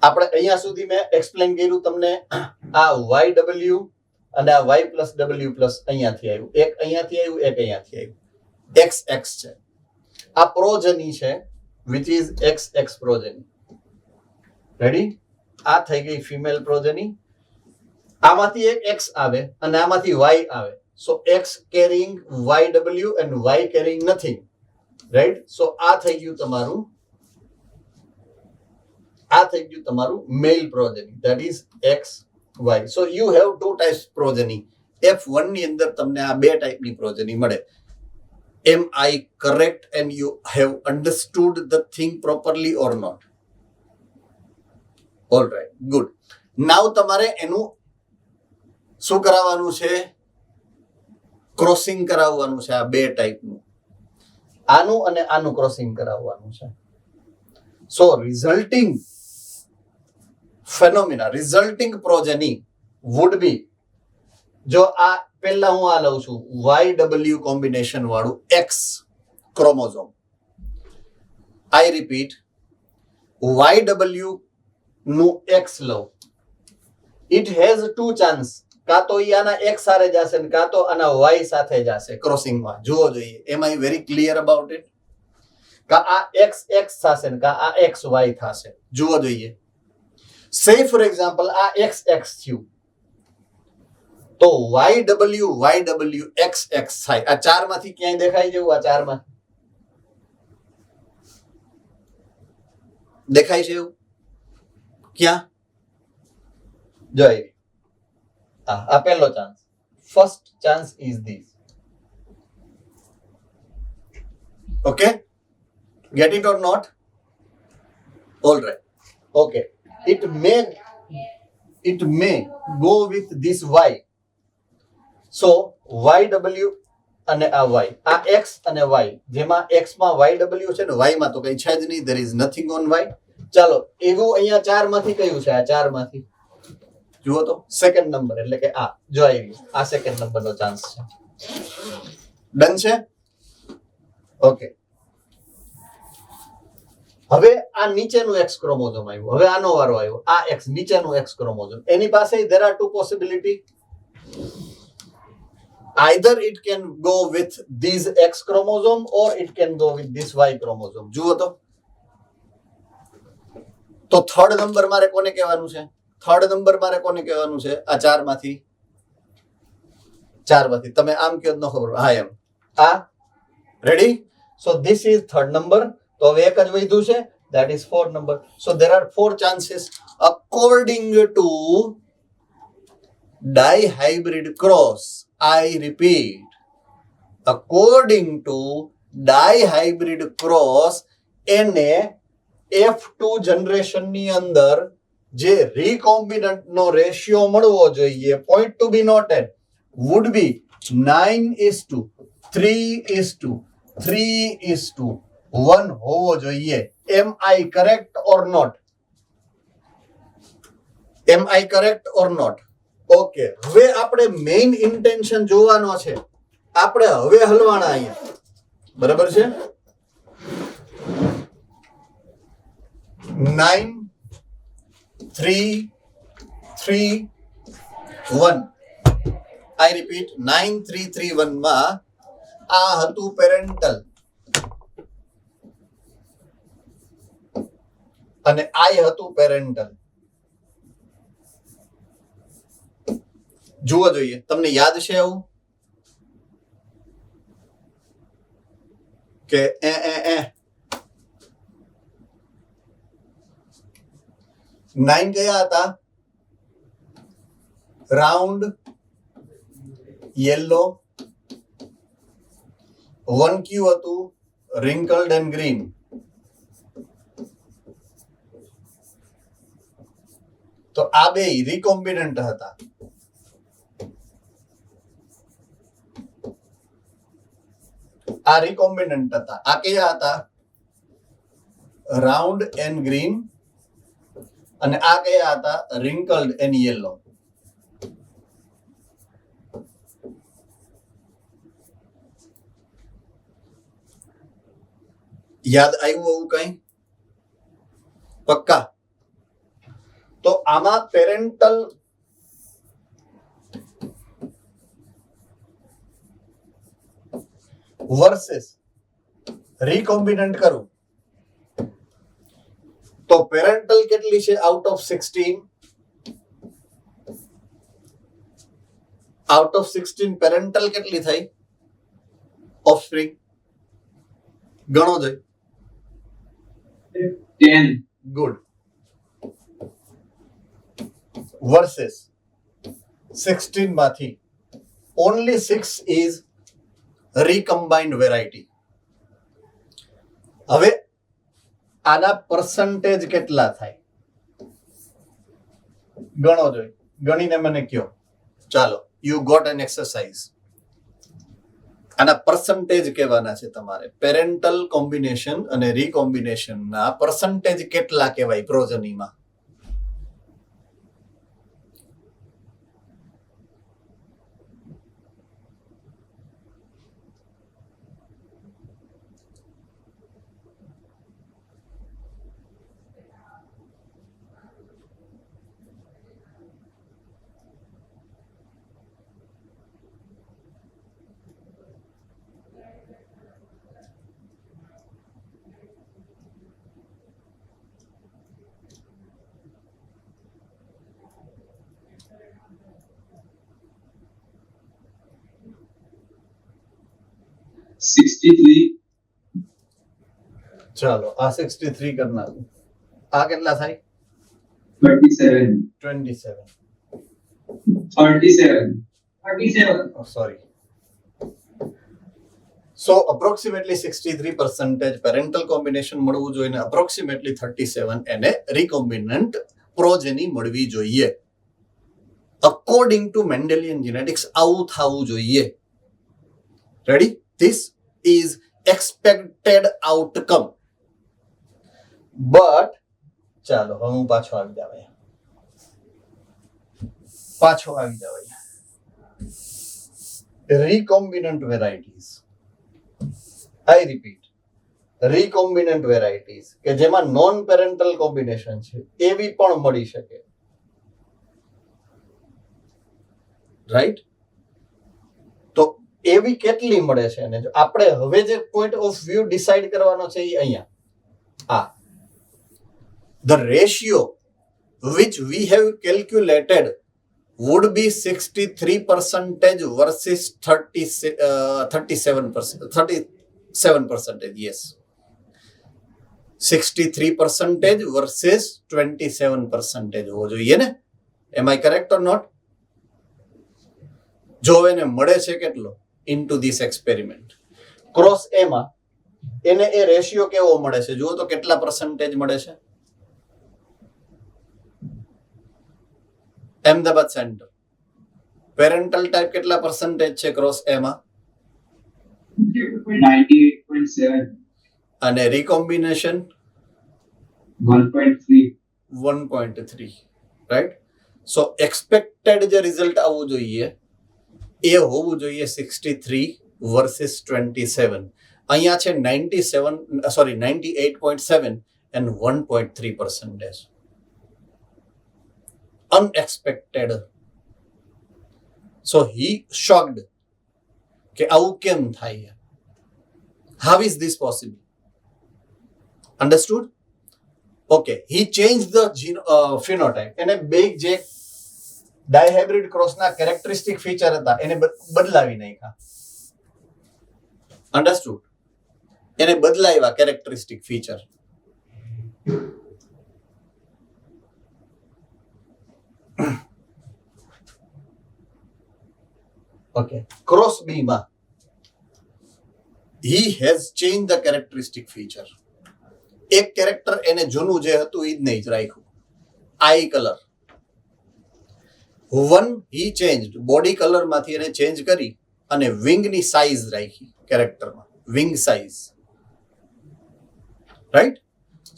આપણે અહીંયા સુધી મેં એક્સપ્લેન કર્યું તમને. આ YW અને આ Y+W+ અહીંયાથી આવ્યું, એક અહીંયાથી આવ્યું, એક અહીંયાથી આવ્યું. XX છે. આ પ્રોજની છે which is XX પ્રોજની. રેડી? આ થઈ ગઈ ફિમેલ પ્રોજની. આમાંથી એક X આવે અને આમાંથી Y આવે. So X carrying YW and Y carrying nothing, right? So આ થઈ ગયું તમારું male progeny, that is XY. So you have two types progeny. F1 ની અંદર તમને આ બે ટાઈપની progeny મળે. Am I correct and you have understood the thing properly or not? All right, good. Now તમારે એનું શું કરાવવાનું છે? ક્રોસિંગ કરાવવાનું છે. આ બે ટાઈપનું, આનું અને આનું ક્રોસિંગ કરાવવાનું છે. So resulting phenomena, resulting progeny would be, જો આ પહેલા હું આ લઉં છું YW કોમ્બિનેશન વાળું X chromosome. I repeat, YW નું X લઉં. It has two chance. કાં તો આના X સાથે જશે ને કાં તો આના Y સાથે જશે ક્રોસિંગમાં. જુઓ જોઈએ, am I very clear about it? કાં આ XX થશે ને કાં આ XY થશે. જુઓ જોઈએ. સે ફોર એક્ઝામ્પલ આ XX થયું તો YW XX થાય. આ ચારમાંથી ક્યાંય દેખાય જેવું? આ ચારમાં દેખાય છે એવું? ક્યાં? જોઈ. આ પહેલો chance. First chance is this. Okay, get it or not? All right. Okay, it may go with this Y. So YW અને આ Y, આ X અને Y, જેમાં X માં YW છે ને Y માં તો કઈ છે જ નહીં. there is nothing on Y. ચાલો, એવું અહીંયા ચારમાંથી કયું છે? આ ચારમાંથી જુઓ તો સેકન્ડ નંબર, એટલે કે આ જો આવી, આ સેકન્ડ નંબરનો ચાન્સ છે. ડન છે? ઓકે. હવે આ નીચેનું X ક્રોમોઝોમ આવ્યું, હવે આનો વારો આવ્યો. આ X નીચેનું X ક્રોમોઝોમ, એની પાસે there are two possibility. Either it can go with this X chromosome or it can go with this Y chromosome. જુઓ તો થર્ડ નંબર મારે કોને કહેવાનું છે? થર્ડ નંબર મારે કોને કહેવાનું છે? આ ચારમાંથી તમે આમ કયો ન ખબર. હા, એમ. આ ready? So this is third number. તો હવે એક જ વધ્યું છે, that is fourth number. So there are four chances according to dihybrid cross. I repeat, according to dihybrid cross, એને F2 જનરેશન ની અંદર જે recombinant નો રેશિયો મળવો જોઈએ, point to be noted, would be 9:3:3:3 1 હોવો જોઈએ. Am I correct or not? Am I correct or not? Okay, હવે આપણે મેઇન ઇન્ટેન્શન જોવાનો છે. આપણે હવે હલવાના અહીંયા, બરાબર છે? 9 3 3 1. આઈ રિપીટ, 9 3 3 1 માં આ હતું પેરેન્ટલ અને આઈ હતું પેરેન્ટલ. જુઓ જોઈએ, તમને યાદ છે આવું કે 9 કયા હતા? Round yellow. 1 ક્યુ હતું? રિંકલ્ડ એન્ડ ગ્રીન. તો આ બે રિકોમ્બિનન્ટ હતા. આ રિકોમ્બિનન્ટ હતા. આ કયા હતા? Round and green. અને આ કયા હતા? રિંકલ્ડ એન્ડ યેલો. યાદ આવ્યું એવું કઈ? પક્કા? તો આમાં પેરેન્ટલ વર્સેસ રિકોમ્બિનન્ટ કરું તો પેરેન્ટલ કેટલી છે out of 16? Out of 16 parental કેટલી થઈ? ઓફસ્પ્રિંગ ગણો જોઈએ. 10. ગુડ. વર્સેસ 16 માંથી only 6 is recombined variety. હવે આના પરસેન્ટેજ કેટલા થાય ગણો જોઈએ. ગણીને મને કયો. ચાલો, યુ ગોટ એન એક્સરસાઇઝ. આના પરસેન્ટેજ કહેવાના છે તમારે. પેરેન્ટલ કોમ્બિનેશન અને રીકોમ્બિનેશનના પરસેન્ટેજ કેટલા કહેવાય પ્રોજનીમાં? ચાલો, આ 63 કરી નાખું. આ કેટલા થાય? 27. 37. Sorry. So approximately 63% parental combination મળવું જોઈએ, approximately 37 એને recombinant progeny મળવી જોઈએ. According to Mendelian genetics આવું થવું જોઈએ. Ready? This is expected outcome. But ચાલો હવે હું પાછો આવી જાવ. Recombinant varieties. I repeat, recombinant varieties કે જેમાં નોન પેરેન્ટલ કોમ્બિનેશન છે એવી પણ મળી શકે. રાઈટ? તો એવી કેટલી મળે છે? અને આપણે હવે જે પોઈન્ટ ઓફ વ્યૂ ડિસાઈડ કરવાનો છે એ અહીંયા આ the ratio which we have calculated would be 63% versus 37%. Yes, 63% versus 27% હોવો જોઈએ ને? Am I correct or not? જો એને મળે છે કેટલો into this experiment, ક્રોસ એ માં એને એ રેશિયો કેવો મળે છે? જુઓ તો કેટલા પરસેન્ટેજ મળે છે? અમદાવાદ સેન્ટર પેરેન્ટલ ટાઈપ કેટલા પરસેન્ટેજ છે ક્રોસ એ માં? 98.7. અને recombination 1.3. 1.3, રાઈટ. સો એક્સપેક્ટેડ જે રિઝલ્ટ આવવું જોઈએ એ હોવું જોઈએ 63 વર્સિસ 27. અહીંયા છે 98.7 and 1.3%. Unexpected. So he shocked કે આવું કેમ થાય? How is this possible? Understood? Okay, he changed the phenotype. એને બે જે ડાયહાઇબ્રિડ ક્રોસના કેરેક્ટરિસ્ટિક ફીચર હતા એને બદલાવી નાખ્યા. Understood? એને બદલાવ્યા characteristic feature. Okay, cross B માં he has changed the characteristic feature. એક કેરેક્ટર એને જૂનું જે હતું એ જ નહીં જ રાખ્યું. Eye colour one he changed, body colour માંથી એને ચેન્જ કરી અને વિંગ ની સાઈઝ રાખી કેરેક્ટરમાં, wing size, right.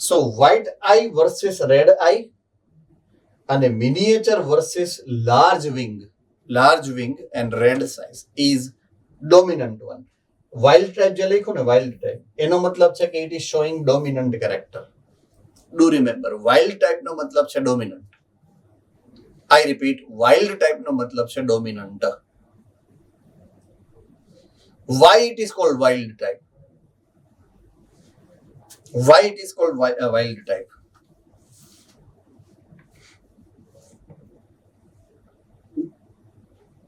So white eye versus red eye અને miniature versus large wing and red size is dominant one. Wild type જે લખ્યું ને, વાઇલ્ડ ટાઈપ એનો મતલબ છે કે it is showing dominant character. Do remember, wild type નો મતલબ છે dominant. I repeat, wild type નો મતલબ છે dominant. Why it is called wild type? Why it is called wild type?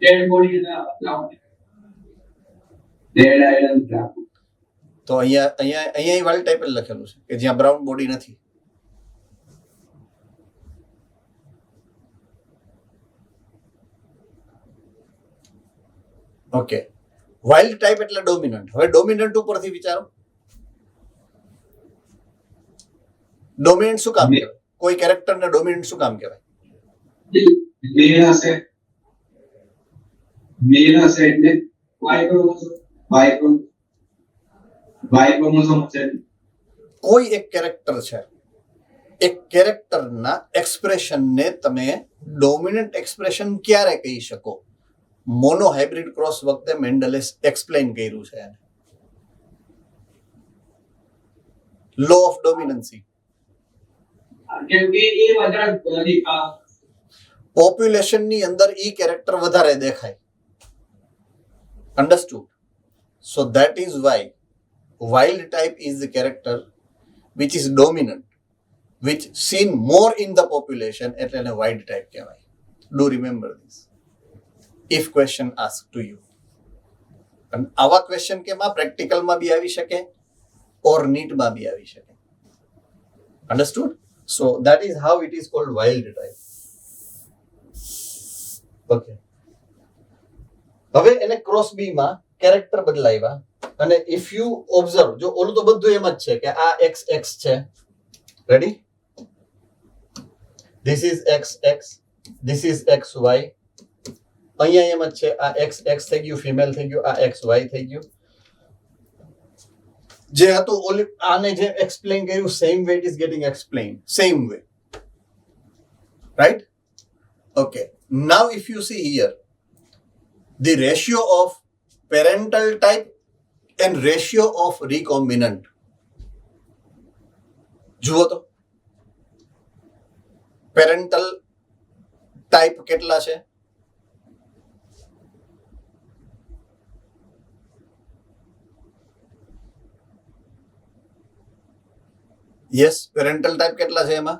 Dead body in the cloud. Dead island cloud. તો અહીંયા wild type જ લખેલું છે કે જ્યાં બ્રાઉન બોડી નથી. ઓકે, વાઇલ્ડ ટાઈપ એટલે ડોમિનન્ટ. હવે ડોમિનન્ટ ઉપરથી વિચારો, ડોમિનન્ટ શું કામ કહેવાય? કોઈ કેરેક્ટરને ડોમિનન્ટ શું કામ કહેવાય? મેલ હશે એટલે વાય ક્રોમોસોમ હશે. કોઈ એક કેરેક્ટર છે, એક કેરેક્ટરના એક્સપ્રેશનને તમે ડોમિનન્ટ એક્સપ્રેશન ક્યારે કહી શકો? મોનો હાઇબ્રિડ ક્રોસ વખતે મેન્ડલે એક્સપ્લેન કર્યું છે એને. Law of dominancy. કેમ કે એ વધારે પોપ્યુલેશનની અંદર ઈ કેરેક્ટર વધારે દેખાય. Understood? So that is why wild type is the character which is dominant, which seen more in the population, એટલે એને wild type કહેવાય. Do remember this if question asked to you. અને આવા ક્વેશ્ચન કેમાં પ્રેક્ટિકલમાં બી આવી શકે ઓર નીટમાં બી આવી શકે. Understood? So that is how it is called wild type. Okay. હવે એને ક્રોસ બી માં કેરેક્ટર બદલાવ્યા અને ઇફ યુ ઓબ્ઝર્વ, જો ઓલું તો બધું એમ જ છે કે આ એક્સ એક્સ છે, ready, this is X X, this is X Y, અહીંયા એમ જ છે, આ એક્સ એક્સ થઈ ગયું, ફિમેલ થઈ ગયું, આ એક્સ વાય થઈ ગયું. જે હતું ઓલી આને જે એક્સપ્લેન કર્યું same way it is getting explain, same way, right. Okay, now if you see here the ratio of parental type and ratio of recombinant. જુઓ તો પેરેન્ટલ ટાઈપ કેટલા છે? યસ, પેરેન્ટલ ટાઈપ કેટલા છે એમાં?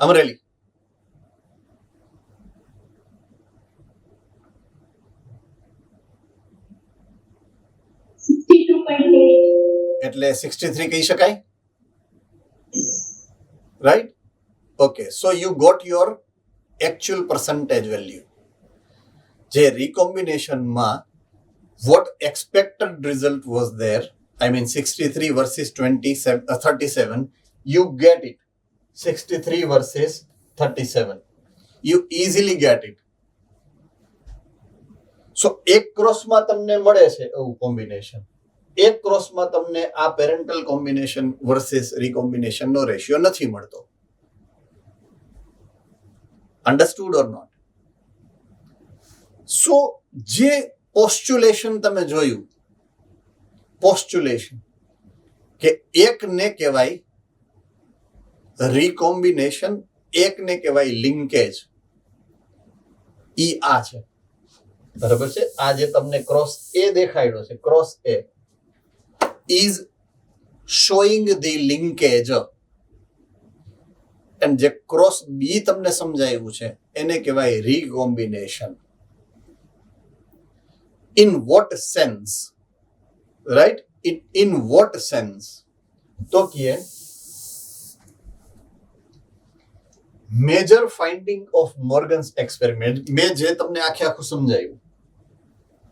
અમરેલી એટલે 63 કહી શકાય, right. Okay, so you got your actual percentage value. જે રીકોમ્બિનેશનમાં what expected result was there, I mean 63 versus 37, you get it. 63 versus 37. You easily get it. સો એક ક્રોસમાં તમને મળે છે એવું કોમ્બિનેશન, એક ક્રોસમાં તમને આ પેરેન્ટલ કોમ્બિનેશન વર્સિસ રીકોમ્બિનેશનનો રેશિયો નથી મળતો. Understood or not? સો જે પોસ્ચ્યુલેશન તમે જોયું, પોસ્ચ્યુલેશન કે એકને કહેવાય રીકોમ્બિનેશન, એકને કહેવાય લિંકેજ, ઈ આ છે. બરાબર છે? આ જે તમને ક્રોસ એ દેખાડ્યો છે, cross A is showing the linkage, and જે ક્રોસ બી તમને સમજાયું છે એને કહેવાય રીકોમ્બિનેશન. In what sense? Right? In what sense? તો કે major finding of Morgan's experiment, મેં જે તમને આખું સમજાયું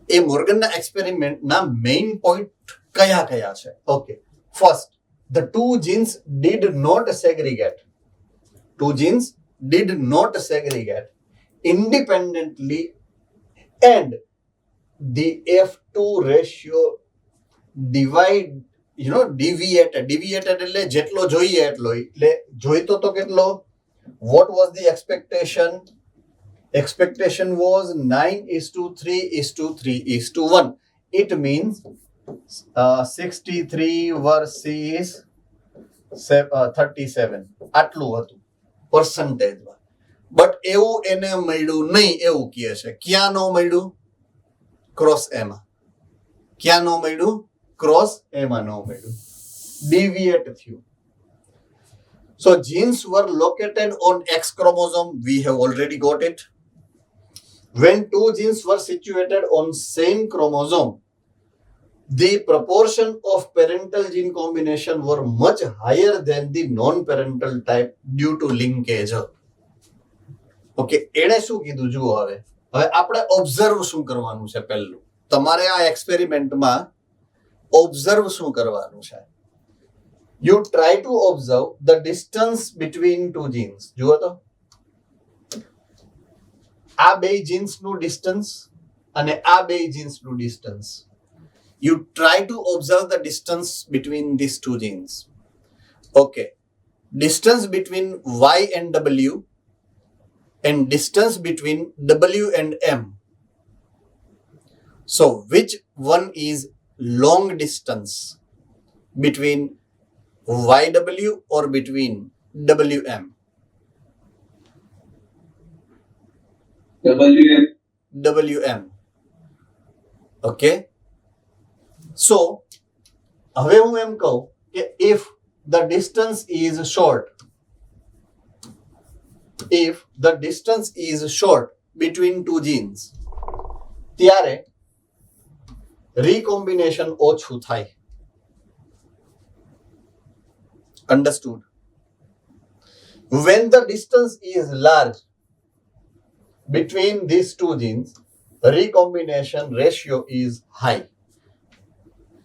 એ મોર્ગનના એક્સપેરિમેન્ટના મેઇન પોઈન્ટ કયા કયા છે? Okay, first, the two genes did not segregate. Two genes did not segregate independently, and the F2 ratio deviated એટલે જેટલો જોઈએ એટલો, એટલે જોઈતો તો કેટલો? What was the expectation? Expectation was 9:3:3:1. It means 63 versus 37. આટલું હતું પર્સન્ટેજમાં. બટ એવું એને મળ્યું નહીં એવું કહે છે. ક્યાં ન મળ્યું? ક્રોસ એમાં. ક્યાં ન મળ્યું? ક્રોસ એમાં ન મળ્યું, deviate થયું. So genes were located on X chromosome. We have already got it. When two genes were situated on same chromosome, the proportion of parental gene combination were much higher than the non-parental type due to linkage. Okay, એણે શું કીધું જુઓ. હવે આપણે observe શું કરવાનું છે? પહેલું તમારે આ એક્સપેરિમેન્ટમાં ઓબ્ઝર્વ શું કરવાનું છે? You try to observe the distance between two genes. જુઓ તો આ બે જીન્સનું ડિસ્ટન્સ અને આ બે જીન્સનું distance. You try to observe the distance between these two genes. Okay. Distance between Y and W and distance between W and M. So which one is long distance between YW or between WM? WM. Okay. So હવે હું એમ કહું કે if the distance is short, if the distance is short between two genes, ત્યારે recombination ઓછું થાય. Understood? When the distance is large between these two genes, recombination ratio is high.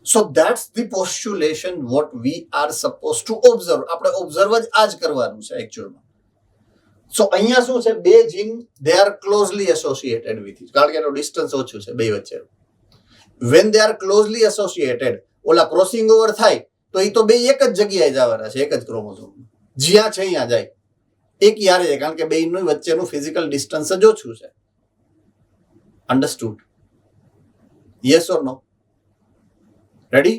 So that's the postulation what we are supposed to observe. આપણે observe જ આ જ કરવાનું છે actually. So અહીંયા શું છે? બે જીન they are closely associated with each, કારણ કે એનો ડિસ્ટન્સ ઓછું છે બે વચ્ચે. When they are closely associated, Ola crossing over થાય તો એ તો બે એક જ જગ્યાએ જવાના છે, એક જ ક્રોમોઝોમ. જ્યાં છે અહીંયા જાય, એક યારે જાય, કારણ કે બેયનું વચ્ચેનું ફિઝિકલ ડિસ્ટન્સ જ ઓછું છે. Understood? Yes or no? Ready?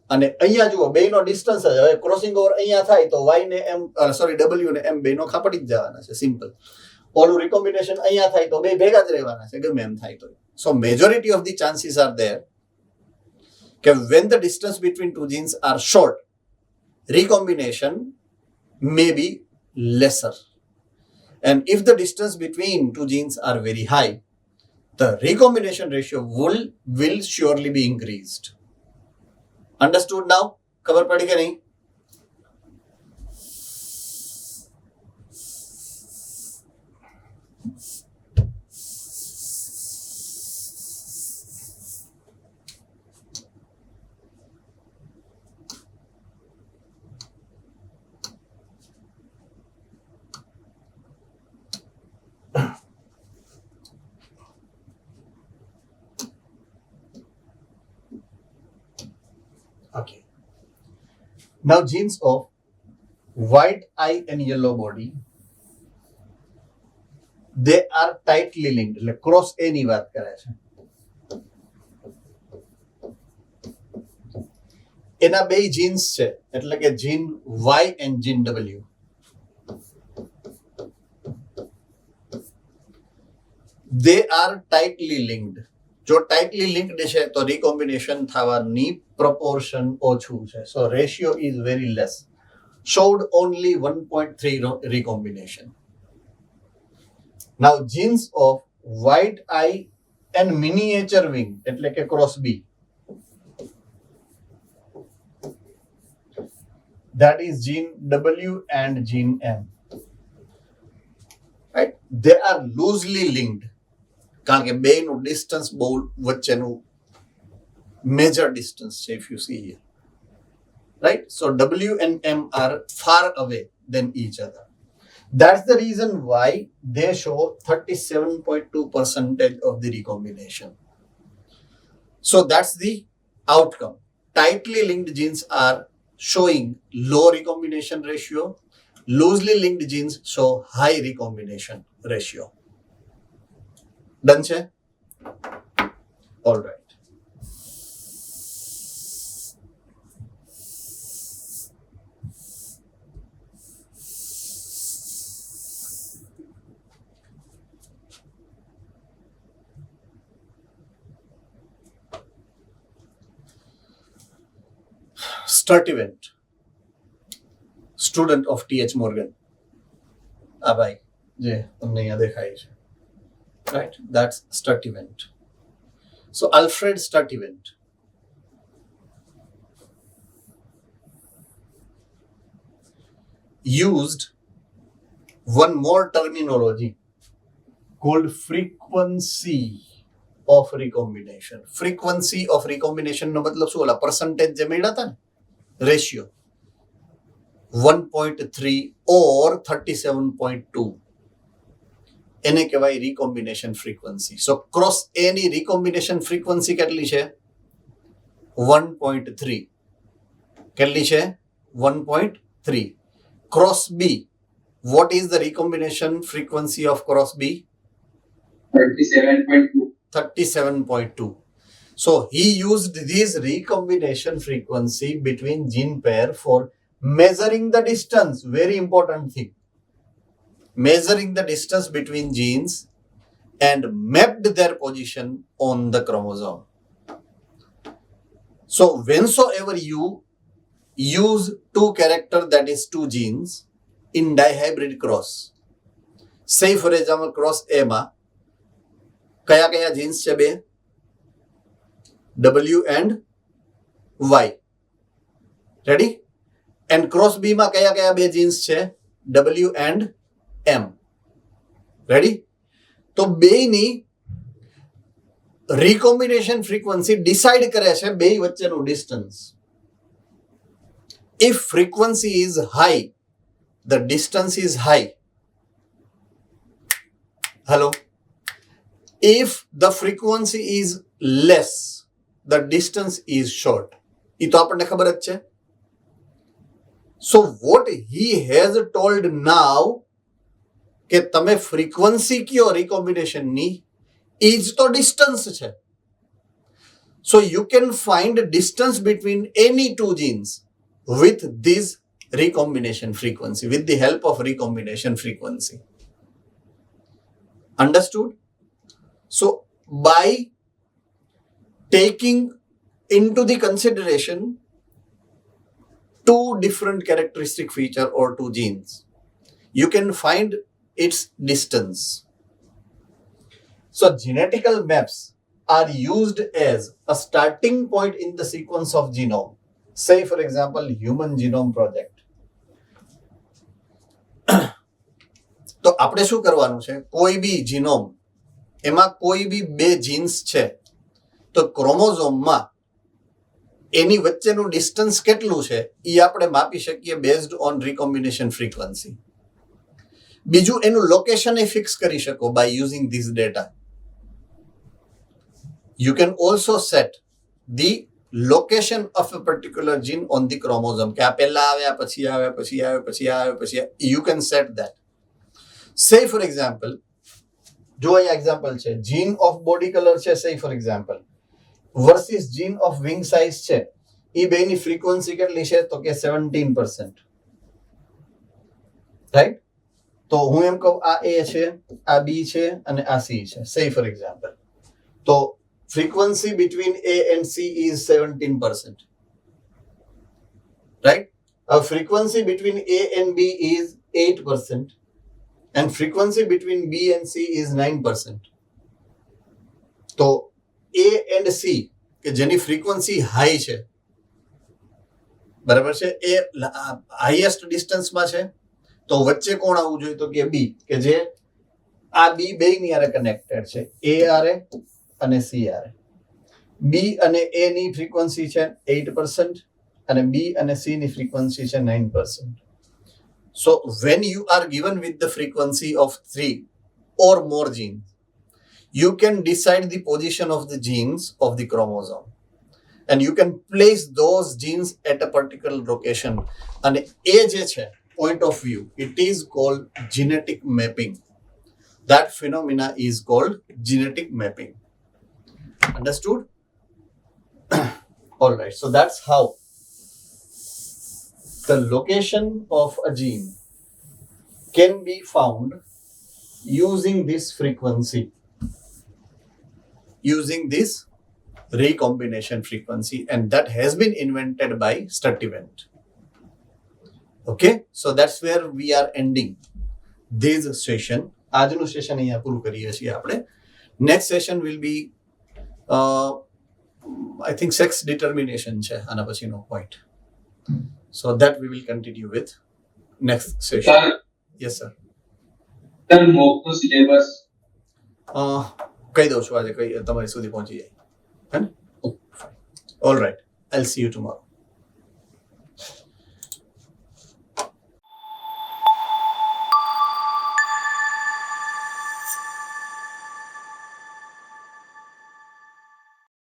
અને અહીંયા જુઓ બેયનો ડિસ્ટન્સ જ, હવે ક્રોસિંગ ઓવર અહીંયા થાય તો વાય ને એમ ડબલ્યુ ને એમ બેયનો ખાપડી જ જવાના છે, સિમ્પલ. ઓલું રિકોમ્બિનેશન અહીંયા થાય તો બે ભેગા જ રહેવાના છે, ગમે એમ થાય તો. So majority of the chances are there કે when the distance between two genes are short, recombination may be lesser. And if the distance between two genes are very high, the recombination ratio will surely be increased. Understood now? ખબર પડી કે નહીં? Okay. Now genes of white eye and yellow body, they are tightly linked. એટલે cross એ ની વાત કરે છે. એના બે જીન્સ છે એટલે કે જીન Y and Jean W. They are tightly linked. જો tightly linked છે તો recombination થવાની proportion ઓછું છે. So ratio is very less. Showed only 1.3 recombination. Now genes of white eye and miniature wing એટલે કે cross B, that is gene W and gene M, right? They are loosely linked કારણ કે બેનું distance બહુ વચ્ચેનું major distance છે if you see here, right? So W and M are far away than each other. That's the reason why they show 37.2% of the recombination. So that's the outcome. Tightly linked genes are showing low recombination ratio. Loosely linked genes show high recombination ratio. Done, che? All right. Sturtevant, student of T.H. Morgan. આ ભાઈ જે તમને અહીંયા દેખાય છે, right? That's Sturtevant. So Alfred Sturtevant used one more terminology called frequency of recombination. Frequency of recombination નો મતલબ શું? ઓલા percentage જે મળ્યા હતા ને, ratio 1.3 or 37.2 એને કહેવાય recombination frequency. So cross A ની recombination frequency કેટલી છે? 1.3. કેટલી છે? 1.3. Cross B, what is the recombination frequency of cross B? 37.2. 37.2. So he used this recombination frequency between gene pair for measuring the distance. Very important thing. Measuring the distance between genes and mapped their position on the chromosome. So whensoever you use two characters, that is two genes, in dihybrid cross, say for example cross A માં કયા કયા jeans છે? બે, W and Y. Ready? And cross B માં કયા કયા બે jeans છે? W and M. Ready? તો બેની recombination frequency decide કરે છે બે વચ્ચેનું distance. If frequency is high, the distance is high. Hello? If the frequency is less, the distance is short. એ તો આપણને ખબર જ છે. So what he has told now કે તમે frequency કયો recombination ની, એ જ તો distance છે. So you can find distance between any two genes with this recombination frequency, with the help of recombination frequency. Understood? So by taking into the consideration two different characteristic feature or two genes, you can find its distance. So genetical maps are used as a starting point in the sequence of genome. Say for example Human Genome Project. તો આપણે શું કરવાનું છે? કોઈ બી genome, એમાં કોઈ બી બે jeans છે તો ક્રોમોઝોમમાં એની વચ્ચેનું ડિસ્ટન્સ કેટલું છે એ આપણે માપી શકીએ બેઝડ ઓન રિકોમ્બિનેશન ફ્રીક્વન્સી. બીજું એનું લોકેશન એ ફિક્સ કરી શકો by using this data. You can also set the location of a particular gene on the chromosome કે આ પહેલા આવે આ પછી આવે પછી આવે પછી આવે પછી આવે. You can set that. Say for example, જો અહીંયા example છે gene of body color છે, say for example, versus gene of wing size છે, એ બેની ફ્રીક્વન્સી કેટલી છે તો કે 17%. રાઈટ? તો હું એમ કહું આ A છે, આ B છે અને આ C છે, say for example. તો frequency between A and C is 17%. Right? Our frequency between A and B is 8%. And frequency between B and C is 9%. તો A and C કે જેની frequency high છે, બરાબર છે, એ highest distance માં છે, તો વચ્ચે કોણ આવવું જોઈએ તો કે B, કે જે આ B બેયની હારે કનેક્ટેડ છે, A હારે અને C હારે. B અને A ની ફ્રીક્વન્સી છે 8% અને B અને C ની ફ્રીક્વન્સી છે 9%. So when you are given with the frequency of 3 or more genes, you can decide the position of the genes of the chromosome and you can place those genes at a particular location. And A જે છે point of view, it is called genetic mapping. That phenomena is called genetic mapping. Understood? All right, so that's how the location of a gene can be found using this frequency, using this recombination frequency, and that has been invented by Sturtevant. Okay, so that's where we are ending this session. આજનું session અહીંયા પૂરું કરીએ છીએ આપણે. Next session will be I think sex determination છે આના પછીનો point. So that we will continue with next session. Sir, Yes sir. sir, મોકનો syllabus કહી દઉં છું આજે કઈ તમારી સુધી પહોંચી જાય. હે ને? All right, I'll see you tomorrow.